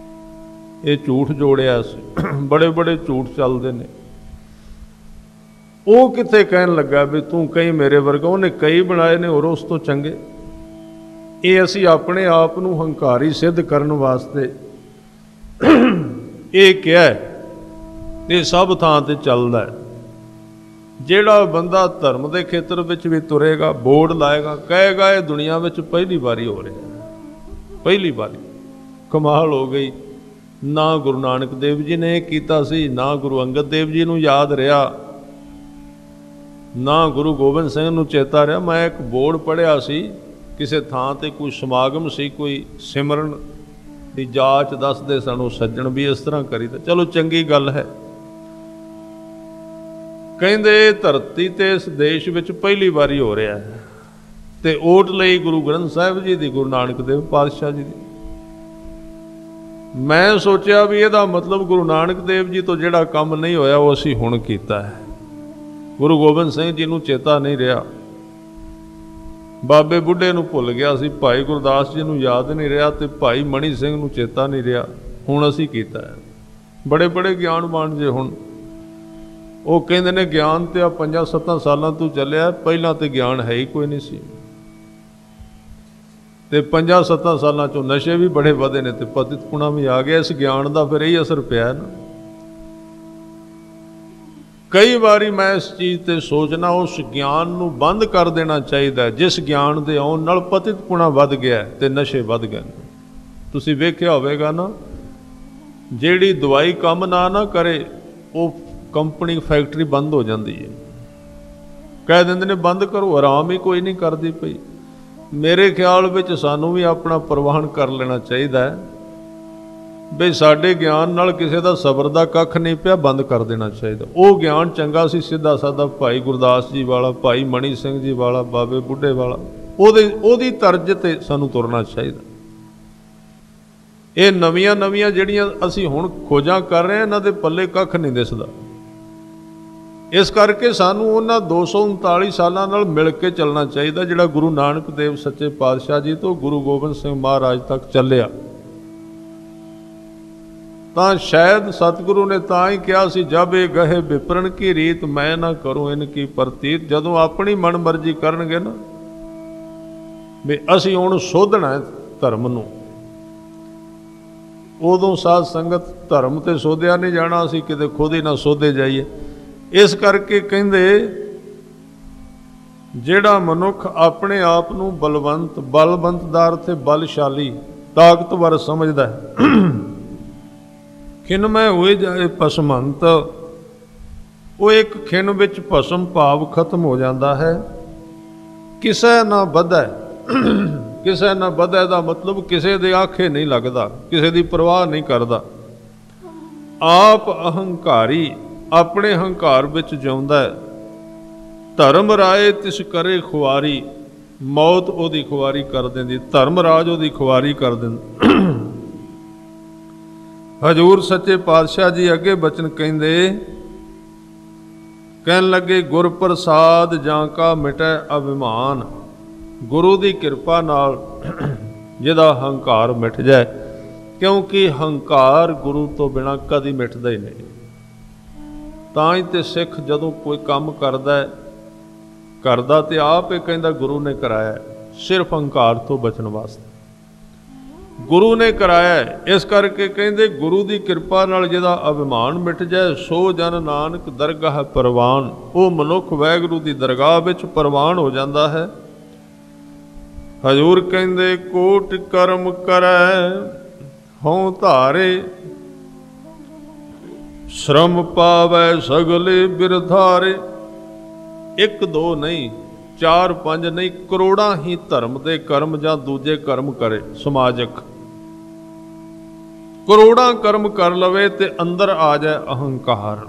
ਇਹ ਝੂਠ ਜੋੜਿਆ ਸੀ। ਬੜੇ ਬੜੇ ਝੂਠ ਚੱਲਦੇ ਨੇ। ਉਹ ਕਿੱਥੇ ਕਹਿਣ ਲੱਗਾ ਵੀ ਤੂੰ ਕਈ ਮੇਰੇ ਵਰਗਾ, ਉਹਨੇ ਕਈ ਬਣਾਏ ਨੇ ਹੋਰ ਉਸ ਤੋਂ ਚੰਗੇ। ਇਹ ਅਸੀਂ ਆਪਣੇ ਆਪ ਨੂੰ ਹੰਕਾਰੀ ਸਿੱਧ ਕਰਨ ਵਾਸਤੇ ਇਹ ਕਿਹਾ। ਇਹ ਸਭ ਥਾਂ ਤੇ ਚੱਲਦਾ ਹੈ। ਜਿਹੜਾ ਬੰਦਾ ਧਰਮ ਦੇ ਖੇਤਰ ਵਿੱਚ ਵੀ ਤੁਰੇਗਾ, ਬੋਰਡ ਲਾਏਗਾ, ਕਹੇਗਾ ਇਹ ਦੁਨੀਆ ਵਿੱਚ ਪਹਿਲੀ ਵਾਰੀ ਹੋ ਰਿਹਾ, ਪਹਿਲੀ ਵਾਰੀ। ਕਮਾਲ ਹੋ ਗਈ। ਨਾ ਗੁਰੂ ਨਾਨਕ ਦੇਵ ਜੀ ਨੇ ਇਹ ਕੀਤਾ ਸੀ, ਨਾ ਗੁਰੂ ਅੰਗਦ ਦੇਵ ਜੀ ਨੂੰ ਯਾਦ ਰਿਹਾ, ਨਾ ਗੁਰੂ ਗੋਬਿੰਦ ਸਿੰਘ ਨੂੰ ਚੇਤਾ ਰਿਹਾ। ਮੈਂ ਇੱਕ ਬੋਰਡ ਪੜ੍ਹਿਆ ਸੀ, ਕਿਸੇ ਥਾਂ ਤੇ ਕੋਈ ਸਮਾਗਮ ਸੀ, ਕੋਈ ਸਿਮਰਨ ਦੀ ਜਾਚ ਦੱਸਦੇ ਸਨ ਉਹ ਸੱਜਣ ਵੀ ਇਸ ਤਰ੍ਹਾਂ ਕਰੀਦਾ। ਚਲੋ ਚੰਗੀ ਗੱਲ ਹੈ। ਕਹਿੰਦੇ ਧਰਤੀ ਤੇ ਇਸ ਦੇਸ਼ ਵਿੱਚ ਪਹਿਲੀ ਵਾਰੀ ਹੋ ਰਿਹਾ ਹੈ ਤੇ ਓਟ ਲਈ ਗੁਰੂ ਗ੍ਰੰਥ ਸਾਹਿਬ ਜੀ ਦੀ, ਗੁਰੂ ਨਾਨਕ ਦੇਵ ਪਾਤਸ਼ਾਹ ਜੀ ਦੀ। ਮੈਂ ਸੋਚਿਆ ਵੀ ਇਹਦਾ ਮਤਲਬ ਗੁਰੂ ਨਾਨਕ ਦੇਵ ਜੀ ਤੋਂ ਜਿਹੜਾ ਕੰਮ ਨਹੀਂ ਹੋਇਆ ਉਹ ਅਸੀਂ ਹੁਣ ਕੀਤਾ ਹੈ। ਗੁਰੂ ਗੋਬਿੰਦ ਸਿੰਘ ਜੀ ਨੂੰ ਚੇਤਾ ਨਹੀਂ ਰਿਹਾ, ਬਾਬੇ ਬੁੱਢੇ ਨੂੰ ਭੁੱਲ ਗਿਆ ਸੀ, ਭਾਈ ਗੁਰਦਾਸ ਜੀ ਨੂੰ ਯਾਦ ਨਹੀਂ ਰਿਹਾ ਤੇ ਭਾਈ ਮਣੀ ਸਿੰਘ ਨੂੰ ਚੇਤਾ ਨਹੀਂ ਰਿਹਾ। ਹੁਣ ਅਸੀਂ ਕੀਤਾ ਹੈ। ਬੜੇ ਬੜੇ ਗਿਆਨਵਾਨ ਜੇ ਹੁਣ ਉਹ ਕਹਿੰਦੇ ਨੇ ਗਿਆਨ ਤੇ ਆ 5-7 ਸਾਲਾਂ ਤੋਂ ਚੱਲਿਆ, ਪਹਿਲਾਂ ਤੇ ਗਿਆਨ ਹੈ ਹੀ ਕੋਈ ਨਹੀਂ ਸੀ ਤੇ 5-7 ਸਾਲਾਂ ਚੋਂ ਨਸ਼ੇ ਵੀ ਬੜੇ ਵਧੇ ਨੇ ਤੇ ਪਤਿਤਪੁਣਾ ਵੀ ਆ ਗਿਆ। ਇਸ ਗਿਆਨ ਦਾ ਫਿਰ ਇਹੀ ਅਸਰ ਪਿਆ ਨਾ। ਕਈ ਵਾਰੀ ਮੈਂ ਇਸ ਚੀਜ਼ ਤੇ ਸੋਚਣਾ, ਉਸ ਗਿਆਨ ਨੂੰ ਬੰਦ ਕਰ ਦੇਣਾ ਚਾਹੀਦਾ ਜਿਸ ਗਿਆਨ ਦੇ ਆਉਣ ਨਾਲ ਪਤਿਤਪੁਣਾ ਵੱਧ ਗਿਆ ਤੇ ਨਸ਼ੇ ਵੱਧ ਗਏ। ਤੁਸੀਂ ਵੇਖਿਆ ਹੋਵੇਗਾ ਨਾ, ਜਿਹੜੀ ਦਵਾਈ ਕੰਮ ਨਾ ਕਰੇ ਉਹ ਕੰਪਨੀ ਫੈਕਟਰੀ ਬੰਦ ਹੋ ਜਾਂਦੀ ਹੈ। ਕਹਿ ਦਿੰਦੇ ਨੇ ਬੰਦ ਕਰੋ, ਆਰਾਮ ਹੀ ਕੋਈ ਨਹੀਂ ਕਰਦੀ ਪਈ। ਮੇਰੇ ਖਿਆਲ ਵਿੱਚ ਸਾਨੂੰ ਵੀ ਆਪਣਾ ਪ੍ਰਵਾਹਨ ਕਰ ਲੈਣਾ ਚਾਹੀਦਾ ਹੈ ਬਈ ਸਾਡੇ ਗਿਆਨ ਨਾਲ ਕਿਸੇ ਦਾ ਸਬਰ ਦਾ ਕੱਖ ਨਹੀਂ ਪਿਆ, ਬੰਦ ਕਰ ਦੇਣਾ ਚਾਹੀਦਾ। ਉਹ ਗਿਆਨ ਚੰਗਾ ਸੀ, ਸਿੱਧਾ ਸਾਦਾ ਭਾਈ ਗੁਰਦਾਸ ਜੀ ਵਾਲਾ, ਭਾਈ ਮਣੀ ਸਿੰਘ ਜੀ ਵਾਲਾ, ਬਾਬੇ ਬੁੱਢੇ ਵਾਲਾ, ਉਹਦੀ ਤਰਜ਼ ਤੇ ਸਾਨੂੰ ਤੁਰਨਾ ਚਾਹੀਦਾ। ਇਹ ਨਵੀਆਂ ਜਿਹੜੀਆਂ ਅਸੀਂ ਹੁਣ ਖੋਜਾਂ ਕਰ ਰਹੇ ਹਾਂ, ਇਹਨਾਂ ਦੇ ਪੱਲੇ ਕੱਖ ਨਹੀਂ ਦਿਸਦਾ। ਇਸ ਕਰਕੇ ਸਾਨੂੰ ਉਹਨਾਂ 239 ਸਾਲਾਂ ਨਾਲ ਮਿਲ ਕੇ ਚੱਲਣਾ ਚਾਹੀਦਾ ਜਿਹੜਾ ਗੁਰੂ ਨਾਨਕ ਦੇਵ ਸੱਚੇ ਪਾਤਸ਼ਾਹ ਜੀ ਤੋਂ ਗੁਰੂ ਗੋਬਿੰਦ ਸਿੰਘ ਮਹਾਰਾਜ ਤੱਕ ਚੱਲਿਆ। ਤਾਂ ਸ਼ਾਇਦ ਸਤਿਗੁਰੂ ਨੇ ਤਾਂ ਹੀ ਕਿਹਾ ਸੀ, ਜਬ ਇਹ ਗਹੇ ਵਿਪਰਨ ਕੀ ਰੀਤ ਮੈਂ ਨਾ ਕਰੂੰ ਇਨ ਕੀ ਪ੍ਰਤੀਤ। ਜਦੋਂ ਆਪਣੀ ਮਨ ਮਰਜ਼ੀ ਕਰਨਗੇ ਨਾ ਵੀ ਅਸੀਂ ਹੁਣ ਸੋਧਣਾ ਹੈ ਧਰਮ ਨੂੰ, ਉਦੋਂ ਸਾਧ ਸੰਗਤ ਧਰਮ ਤੇ ਸੋਧਿਆ ਨਹੀਂ ਜਾਣਾ, ਅਸੀਂ ਕਿਤੇ ਖੁਦ ਹੀ ਨਾ ਸੋਧੇ ਜਾਈਏ। ਇਸ ਕਰਕੇ ਕਹਿੰਦੇ ਜਿਹੜਾ ਮਨੁੱਖ ਆਪਣੇ ਆਪ ਨੂੰ ਬਲਵੰਤ ਦਾ ਅਰਥ ਹੈ ਬਲਸ਼ਾਲੀ, ਤਾਕਤਵਰ ਸਮਝਦਾ ਹੈ, ਖਿਨ ਮੈਂ ਹੋਏ ਜਾਏ ਭਸਮੰਤ, ਉਹ ਇੱਕ ਖਿਨ ਵਿੱਚ ਭਸਮ ਭਾਵ ਖਤਮ ਹੋ ਜਾਂਦਾ ਹੈ। ਕਿਸੇ ਨਾ ਵਧੈ, ਕਿਸੇ ਨਾ ਵਧੈ ਦਾ ਮਤਲਬ ਕਿਸੇ ਦੇ ਆਖੇ ਨਹੀਂ ਲੱਗਦਾ, ਕਿਸੇ ਦੀ ਪਰਵਾਹ ਨਹੀਂ ਕਰਦਾ। ਆਪ ਅਹੰਕਾਰੀ, ਆਪਣੇ ਹੰਕਾਰ ਵਿੱਚ ਜਿਉਂਦਾ ਹੈ। ਧਰਮ ਰਾਏ ਤਿਸ ਕਰੇ ਖੁਆਰੀ, ਮੌਤ ਉਹਦੀ ਖੁਆਰੀ ਕਰ ਦਿੰਦੀ, ਧਰਮ ਰਾਜ ਉਹਦੀ ਖੁਆਰੀ ਕਰ ਦਿੰਦਾ। ਹਜ਼ੂਰ ਸੱਚੇ ਪਾਤਸ਼ਾਹ ਜੀ ਅੱਗੇ ਬਚਨ ਕਹਿੰਦੇ, ਕਹਿਣ ਲੱਗੇ ਗੁਰ ਪ੍ਰਸਾਦ ਜਾਂ ਕਾ ਮਿਟੈ ਅਭਿਮਾਨ। ਗੁਰੂ ਦੀ ਕਿਰਪਾ ਨਾਲ ਜਿਹਦਾ ਹੰਕਾਰ ਮਿਟ ਜਾਏ, ਕਿਉਂਕਿ ਹੰਕਾਰ ਗੁਰੂ ਤੋਂ ਬਿਨਾਂ ਕਦੀ ਮਿਟਦਾ ਹੀ ਨਹੀਂ। ਤਾਂ ਹੀ ਤੇ ਸਿੱਖ ਜਦੋਂ ਕੋਈ ਕੰਮ ਕਰਦਾ ਤੇ ਆਪ ਇਹ ਕਹਿੰਦਾ ਗੁਰੂ ਨੇ ਕਰਾਇਆ, ਸਿਰਫ ਹੰਕਾਰ ਤੋਂ ਬਚਣ ਵਾਸਤੇ ਗੁਰੂ ਨੇ ਕਰਾਇਆ। ਇਸ ਕਰਕੇ ਕਹਿੰਦੇ ਗੁਰੂ ਦੀ ਕਿਰਪਾ ਨਾਲ ਜਿਹਦਾ ਅਭਿਮਾਨ ਮਿਟ ਜਾਏ, ਸੋ ਜਨ ਨਾਨਕ ਦਰਗਾਹ ਪ੍ਰਵਾਨ। ਉਹ ਮਨੁੱਖ ਵਾਹਿਗੁਰੂ ਦੀ ਦਰਗਾਹ ਵਿੱਚ ਪ੍ਰਵਾਨ ਹੋ ਜਾਂਦਾ ਹੈ। ਹਜ਼ੂਰ ਕਹਿੰਦੇ ਕੋਟ ਕਰਮ ਕਰੈ ਹਉ ਧਾਰੇ, ਸ਼ਰਮ ਪਾਵੈ ਸਗਲੇ ਬਿਰਧਾਰੇ। 1-2 ਨਹੀਂ, 4-5 ਨਹੀਂ, ਕਰੋੜਾਂ ਹੀ ਧਰਮ ਦੇ ਕਰਮ ਜਾਂ ਦੂਜੇ ਕਰਮ ਕਰੇ, ਸਮਾਜਿਕ ਕਰੋੜਾਂ ਕਰਮ ਕਰ ਲਵੇ ਤੇ ਅੰਦਰ ਆ ਜਾਏ ਅਹੰਕਾਰ।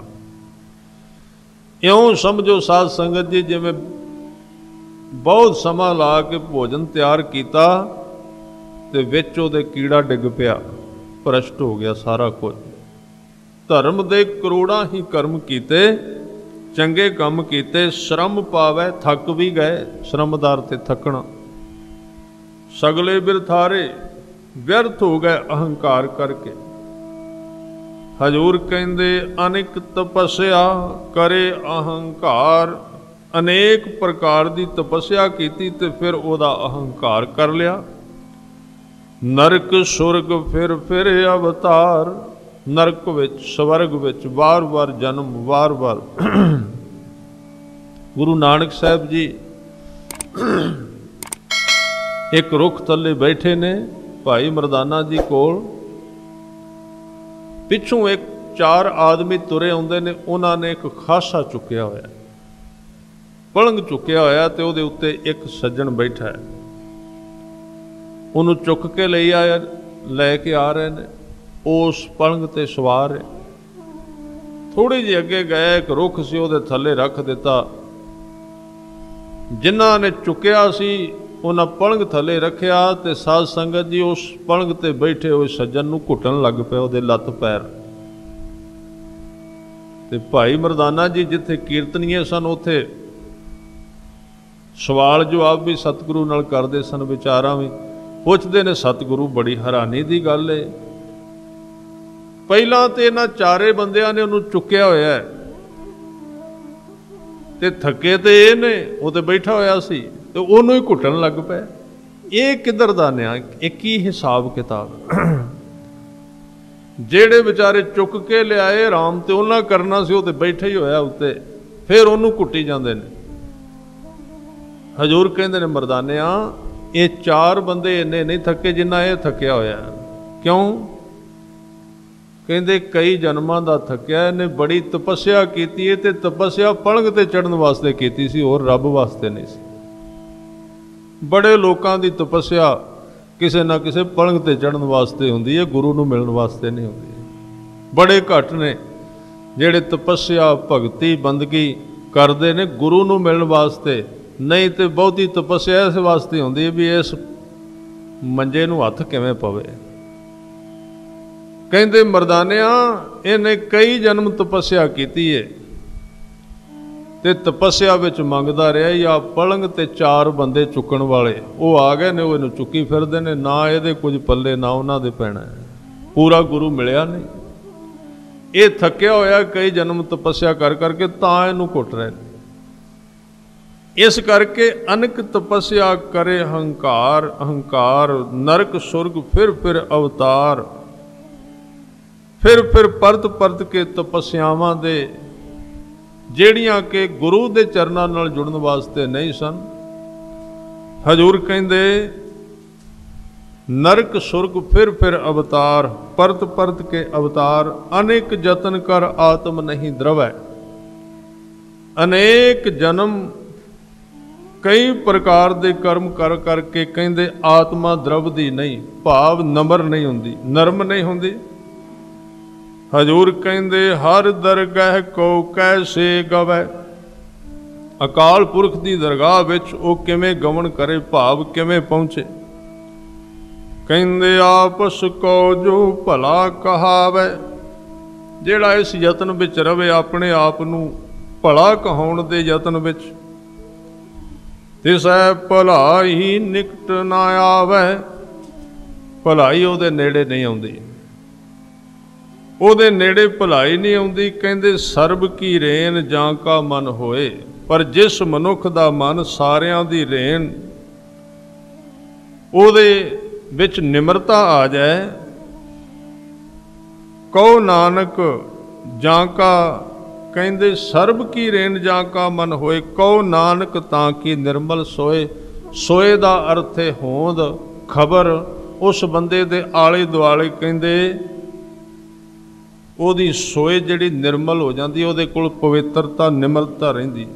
ਇਉਂ ਸਮਝੋ ਸਾਧ ਸੰਗਤ ਜੀ, ਜਿਵੇਂ ਬਹੁਤ ਸਮਾਂ ਲਾ ਕੇ ਭੋਜਨ ਤਿਆਰ ਕੀਤਾ ਤੇ ਵਿੱਚ ਉਹਦੇ ਕੀੜਾ ਡਿੱਗ ਪਿਆ, ਭ੍ਰਸ਼ਟ ਹੋ ਗਿਆ ਸਾਰਾ ਕੁਝ। ਧਰਮ ਦੇ ਕਰੋੜਾਂ ਹੀ ਕਰਮ ਕੀਤੇ, ਚੰਗੇ ਕੰਮ ਕੀਤੇ, ਸ਼ਰਮ ਪਾਵੈ, ਥੱਕ ਵੀ ਗਏ, ਸ਼ਰਮਦਾਰ ਤੇ ਥੱਕਣਾ। ਸਗਲੇ ਬਿਰਥਾਰੇ, ਵਿਅਰਥ ਹੋ ਗਏ ਅਹੰਕਾਰ ਕਰਕੇ। ਹਜ਼ੂਰ ਕਹਿੰਦੇ ਅਨੇਕ ਤਪੱਸਿਆ ਕਰੇ ਅਹੰਕਾਰ। ਅਨੇਕ ਪ੍ਰਕਾਰ ਦੀ ਤਪੱਸਿਆ ਕੀਤੀ ਤੇ ਫਿਰ ਉਹਦਾ ਅਹੰਕਾਰ ਕਰ ਲਿਆ। ਨਰਕ ਸੁਰਗ ਫਿਰ ਅਵਤਾਰ, ਨਰਕ ਵਿੱਚ ਸਵਰਗ ਵਿੱਚ ਵਾਰ-ਵਾਰ ਜਨਮ, ਵਾਰ-ਵਾਰ। ਗੁਰੂ ਨਾਨਕ ਸਾਹਿਬ ਜੀ ਇੱਕ ਰੁੱਖ ਥੱਲੇ ਬੈਠੇ ਨੇ, ਭਾਈ ਮਰਦਾਨਾ ਜੀ ਕੋਲ। ਪਿੱਛੋਂ 4 ਆਦਮੀ ਤੁਰੇ ਆਉਂਦੇ ਨੇ, ਉਹਨਾਂ ਨੇ ਇੱਕ ਖਾਸਾ ਚੁੱਕਿਆ ਹੋਇਆ, ਪਲੰਗ ਚੁੱਕਿਆ ਹੋਇਆ ਤੇ ਉਹਦੇ ਉੱਤੇ ਇੱਕ ਸੱਜਣ ਬੈਠਾ ਹੈ। ਉਹਨੂੰ ਚੁੱਕ ਕੇ ਲੈ ਕੇ ਆ ਰਹੇ ਨੇ, ਉਸ ਪਲੰਗ ਤੇ ਸਵਾਰ ਹੈ। थोड़ी जी अगे गए, एक रुख सी उहदे थल्ले रख दिता। जिन्हां ने चुकिया सी उन्हां पलंग थल्ले रखिया, ते साध संगत जी उस पलंग ते बैठे हुए सज्जन नूं घुटन लग पिया उहदे लत्त पैर। ते भाई मरदाना जी जिथे कीर्तनीय सन उथे सवाल जवाब भी सतगुरु नाल करदे सन, विचारां भी पुछदे ने सतगुरु। बड़ी हैरानी दी गल है, पहलां ते इन्हां चारे बंदियां ने उहनूं चुक्या होया है ते थके ते इह ने, वो ते बैठा होया सी ते उहनूं ही घुटन लग पए। ये किधर दा न्याय, एक ही हिसाब किताब। ਜਿਹੜੇ ਵਿਚਾਰੇ ਚੁੱਕ ਕੇ ਲਿਆਏ ਆਰਾਮ ਤੇ ਉਹਨਾਂ ਕਰਨਾ ਸੀ, ਉਹ ਤੇ ਬੈਠੇ ਹੀ ਹੋਇਆ ਉੱਤੇ, ਫਿਰ ਉਹਨੂੰ ਕੁੱਟੀ ਜਾਂਦੇ ਨੇ। ਹਜ਼ੂਰ ਕਹਿੰਦੇ ਨੇ ਮਰਦਾਨਿਆਂ, ਇਹ ਚਾਰ ਬੰਦੇ ਇੰਨੇ ਨਹੀਂ ਥੱਕੇ ਜਿੰਨਾ ਇਹ ਥੱਕਿਆ ਹੋਇਆ। ਕਿਉਂ? ਕਹਿੰਦੇ ਕਈ ਜਨਮਾਂ ਦਾ ਥੱਕਿਆ, ਇਹਨੇ ਬੜੀ ਤਪੱਸਿਆ ਕੀਤੀ ਹੈ ਤੇ ਤਪੱਸਿਆ ਪਲੰਘ ਤੇ ਚੜ੍ਹਨ ਵਾਸਤੇ ਕੀਤੀ ਸੀ, ਹੋਰ ਰੱਬ ਵਾਸਤੇ ਨਹੀਂ ਸੀ। ਬੜੇ ਲੋਕਾਂ ਦੀ ਤਪੱਸਿਆ ਕਿਸੇ ਨਾ ਕਿਸੇ ਪਲੰਘ ਤੇ ਚੜ੍ਹਨ ਵਾਸਤੇ ਹੁੰਦੀ ਹੈ, ਗੁਰੂ ਨੂੰ ਮਿਲਣ ਵਾਸਤੇ ਨਹੀਂ ਹੁੰਦੀ। ਬੜੇ ਘੱਟ ਨੇ ਜਿਹੜੇ ਤਪੱਸਿਆ ਭਗਤੀ ਬੰਦਗੀ ਕਰਦੇ ਨੇ ਗੁਰੂ ਨੂੰ ਮਿਲਣ ਵਾਸਤੇ, ਨਹੀਂ ਤੇ ਬਹੁਤੀ ਤਪੱਸਿਆ ਇਸ ਵਾਸਤੇ ਹੁੰਦੀ ਹੈ ਵੀ ਇਸ ਮੰਜੇ ਨੂੰ ਹੱਥ ਕਿਵੇਂ ਪਵੇ। ਕਹਿੰਦੇ ਮਰਦਾਨਿਆਂ, ਇਹਨੇ ਕਈ ਜਨਮ ਤਪੱਸਿਆ ਕੀਤੀ ਹੈ ਤੇ ਤਪੱਸਿਆ ਵਿੱਚ ਮੰਗਦਾ ਰਿਹਾ। ਜਾਂ ਪਲੰਘ ਤੇ ਚਾਰ ਬੰਦੇ ਚੁੱਕਣ ਵਾਲੇ ਉਹ ਆ ਗਏ ਨੇ, ਉਹ ਇਹਨੂੰ ਚੁੱਕੀ ਫਿਰਦੇ ਨੇ, ਨਾ ਇਹਦੇ ਕੁਝ ਪੱਲੇ ਨਾ ਉਹਨਾਂ ਦੇ ਪੈਣਾ। ਪੂਰਾ ਗੁਰੂ ਮਿਲਿਆ ਨਹੀਂ, ਇਹ ਥੱਕਿਆ ਹੋਇਆ ਕਈ ਜਨਮ ਤਪੱਸਿਆ ਕਰ ਕਰਕੇ, ਤਾਂ ਇਹਨੂੰ ਘੁੱਟ ਰਹੇ ਨੇ। ਇਸ ਕਰਕੇ ਅਨਕ ਤਪੱਸਿਆ ਕਰੇ ਹੰਕਾਰ, ਅਹੰਕਾਰ ਨਰਕ ਸੁਰਗ ਫਿਰ ਅਵਤਾਰ। ਫਿਰ ਪਰਤ ਪਰਤ ਕੇ ਤਪੱਸਿਆਵਾਂ ਦੇ ਜਿਹੜੀਆਂ ਕਿ ਗੁਰੂ ਦੇ ਚਰਨਾਂ ਨਾਲ ਜੁੜਨ ਵਾਸਤੇ ਨਹੀਂ ਸਨ। ਹਜ਼ੂਰ ਕਹਿੰਦੇ ਨਰਕ ਸੁਰਗ ਫਿਰ ਅਵਤਾਰ, ਪਰਤ ਪਰਤ ਕੇ ਅਵਤਾਰ। ਅਨੇਕ ਜਤਨ ਕਰ ਆਤਮ ਨਹੀਂ ਦਰਵੈ। ਅਨੇਕ ਜਨਮ ਕਈ ਪ੍ਰਕਾਰ ਦੇ ਕਰਮ ਕਰ ਕਰਕੇ ਕਹਿੰਦੇ ਆਤਮਾ ਦਰਵਦੀ ਨਹੀਂ, ਭਾਵ ਨਮਰ ਨਹੀਂ ਹੁੰਦੀ, ਨਰਮ ਨਹੀਂ ਹੁੰਦੀ। ਹਜ਼ੂਰ ਕਹਿੰਦੇ ਹਰ ਦਰਗਾਹ ਕੋ ਕੈਸੇ ਗਵੈ। ਅਕਾਲ ਪੁਰਖ ਦੀ ਦਰਗਾਹ ਵਿੱਚ ਉਹ ਕਿਵੇਂ ਗਮਨ ਕਰੇ, ਭਾਵ ਕਿਵੇਂ ਪਹੁੰਚੇ। ਕਹਿੰਦੇ ਆਪਸ ਕੋ ਜੋ ਭਲਾ ਕਹਾਵੇ। ਜਿਹੜਾ ਇਸ ਯਤਨ ਵਿੱਚ ਰਵੇ, ਆਪਣੇ ਆਪ ਨੂੰ ਭਲਾ ਕਹਾਉਣ ਦੇ ਯਤਨ ਵਿੱਚ, ਤਿਸੈ ਭਲਾਈ ਨਿਕਟ ਨਾ ਆਵੇ। ਭਲਾਈ ਉਹਦੇ ਨੇੜੇ ਨਹੀਂ ਆਉਂਦੀ, ਉਹਦੇ ਨੇੜੇ ਭਲਾਈ ਨਹੀਂ ਆਉਂਦੀ। ਕਹਿੰਦੇ ਸਰਬ ਕੀ ਰੇਨ ਜਾਂ ਕਾ ਮਨ ਹੋਏ। ਪਰ ਜਿਸ ਮਨੁੱਖ ਦਾ ਮਨ ਸਾਰਿਆਂ ਦੀ ਰੇਨ, ਉਹਦੇ ਵਿੱਚ ਨਿਮਰਤਾ ਆ ਜਾਏ। ਕਹੋ ਨਾਨਕ ਜਾਂ ਕਾ, ਕਹਿੰਦੇ ਸਰਬ ਕੀ ਰੇਨ ਜਾਂ ਕਾ ਮਨ ਹੋਏ। ਕਹੋ ਨਾਨਕ ਤਾਂ ਕਿ ਨਿਰਮਲ ਸੋਏ। ਸੋਏ ਦਾ ਅਰਥ ਹੈ ਹੋਂਦ, ਖਬਰ। ਉਸ ਬੰਦੇ ਦੇ ਆਲੇ ਦੁਆਲੇ ਕਹਿੰਦੇ ਉਹਦੀ ਸੋਏ ਜਿਹੜੀ ਨਿਰਮਲ ਹੋ ਜਾਂਦੀ, ਉਹਦੇ ਕੋਲ ਪਵਿੱਤਰਤਾ ਨਿਮਰਤਾ ਰਹਿੰਦੀ।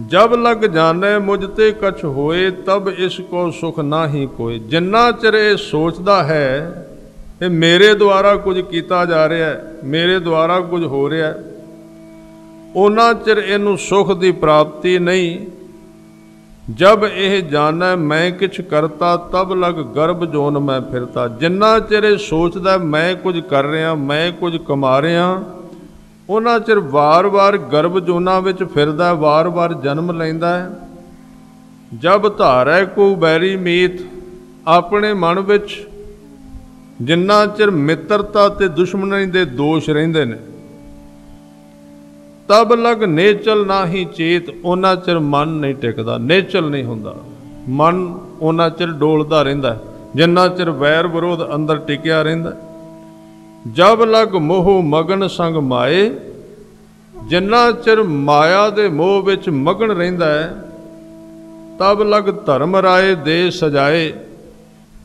ਜਬ ਲਗ ਜਾਣੇ ਮੁਝ ਤੇ ਕਛ ਹੋਏ, ਤਬ ਇਸ ਕੋ ਸੁਖ ਨਾਹੀ ਕੋਏ। ਜਿੰਨਾ ਚਿਰ ਇਹ ਸੋਚਦਾ ਹੈ ਇਹ ਮੇਰੇ ਦੁਆਰਾ ਕੁਝ ਕੀਤਾ ਜਾ ਰਿਹਾ, ਮੇਰੇ ਦੁਆਰਾ ਕੁਝ ਹੋ ਰਿਹਾ, ਉਹਨਾਂ ਚਿਰ ਇਹਨੂੰ ਸੁਖ ਦੀ ਪ੍ਰਾਪਤੀ ਨਹੀਂ। ਜਬ ਇਹ ਜਾਣੈ ਮੈਂ ਕਿਛ ਕਰਤਾ, ਤਬ ਲਗ ਗਰਭ ਜੋਨ ਮੈਂ ਫਿਰਤਾ। ਜਿੰਨਾ ਚਿਰ ਇਹ ਸੋਚਦਾ ਮੈਂ ਕੁਝ ਕਰ ਰਿਹਾ, ਮੈਂ ਕੁਝ ਕਮਾ ਰਿਹਾ, ਉਹਨਾਂ ਚਿਰ ਵਾਰ-ਵਾਰ ਗਰਭ ਜੋਨਾਂ ਵਿੱਚ ਫਿਰਦਾ, ਵਾਰ-ਵਾਰ ਜਨਮ ਲੈਂਦਾ ਹੈ। ਜਬ ਧਾਰੈ ਕੋ ਬੈਰੀ ਮੀਤ। ਆਪਣੇ ਮਨ ਵਿੱਚ ਜਿੰਨਾ ਚਿਰ ਮਿੱਤਰਤਾ ਤੇ ਦੁਸ਼ਮਣੀ ਦੇ ਦੋਸ਼ ਰਹਿੰਦੇ ਨੇ, ਤਬ ਲਗ ਨੇਚਲ ਨਾਹੀ ਚੇਤ। ਉਹਨਾਂ ਚਿਰ ਮਨ ਨਹੀਂ ਟਿਕਦਾ, ਨੇਚਲ ਨਹੀਂ ਹੁੰਦਾ ਮਨ, ਉਹਨਾਂ ਚਿਰ ਡੋਲਦਾ ਰਹਿੰਦਾ ਜਿੰਨਾ ਚਿਰ ਵੈਰ ਵਿਰੋਧ ਅੰਦਰ ਟਿਕਿਆ ਰਹਿੰਦਾ। ਜਬ ਲਗ ਮੋਹ ਮਗਨ ਸੰਗ ਮਾਏ। ਜਿੰਨਾ ਚਿਰ ਮਾਇਆ ਦੇ ਮੋਹ ਵਿੱਚ ਮਗਨ ਰਹਿੰਦਾ ਹੈ, ਤਬ ਲਗ ਧਰਮ ਰਾਏ ਦੇ ਸਜਾਏ।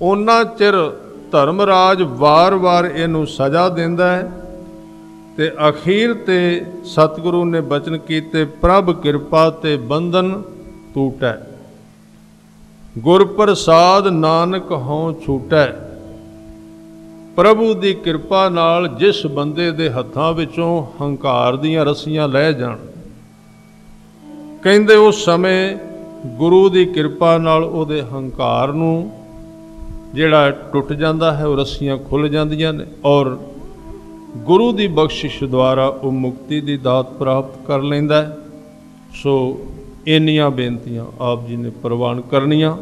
ਉਹਨਾਂ ਚਿਰ ਧਰਮਰਾਜ ਵਾਰ-ਵਾਰ ਇਹਨੂੰ ਸਜ਼ਾ ਦਿੰਦਾ ਹੈ। ਤੇ ਅਖੀਰ ਤੇ ਸਤਿਗੁਰੂ ਨੇ ਬਚਨ ਕੀਤੇ, ਪ੍ਰਭ ਕਿਰਪਾ ਤੇ ਬੰਧਨ ਟੂਟੈ, ਗੁਰ ਪ੍ਰਸਾਦ ਨਾਨਕ ਹਉ ਛੂਟੈ। ਪ੍ਰਭੂ ਦੀ ਕਿਰਪਾ ਨਾਲ ਜਿਸ ਬੰਦੇ ਦੇ ਹੱਥਾਂ ਵਿੱਚੋਂ ਹੰਕਾਰ ਦੀਆਂ ਰੱਸੀਆਂ ਲਹਿ ਜਾਣ, ਕਹਿੰਦੇ ਉਸ ਸਮੇਂ ਗੁਰੂ ਦੀ ਕਿਰਪਾ ਨਾਲ ਉਹਦੇ ਹੰਕਾਰ ਨੂੰ ਜਿਹੜਾ ਟੁੱਟ ਜਾਂਦਾ ਹੈ, ਉਹ ਰੱਸੀਆਂ ਖੁੱਲ੍ਹ ਜਾਂਦੀਆਂ ਨੇ ਔਰ ਗੁਰੂ ਦੀ ਬਖਸ਼ਿਸ਼ ਦੁਆਰਾ ਉਹ ਮੁਕਤੀ ਦੀ ਦਾਤ ਪ੍ਰਾਪਤ ਕਰ ਲੈਂਦਾ ਹੈ। ਸੋ ਇੰਨੀਆਂ ਬੇਨਤੀਆਂ ਆਪ ਜੀ ਨੇ ਪ੍ਰਵਾਨ ਕਰਨੀਆਂ।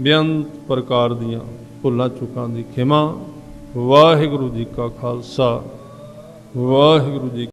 ਬੇਅੰਤ ਪ੍ਰਕਾਰ ਦੀਆਂ ਭੁੱਲਾਂ ਚੁੱਕਾਂ ਦੀ ਖਿਮਾ। ਵਾਹਿਗੁਰੂ ਜੀ ਕਾ ਖਾਲਸਾ, ਵਾਹਿਗੁਰੂ ਜੀ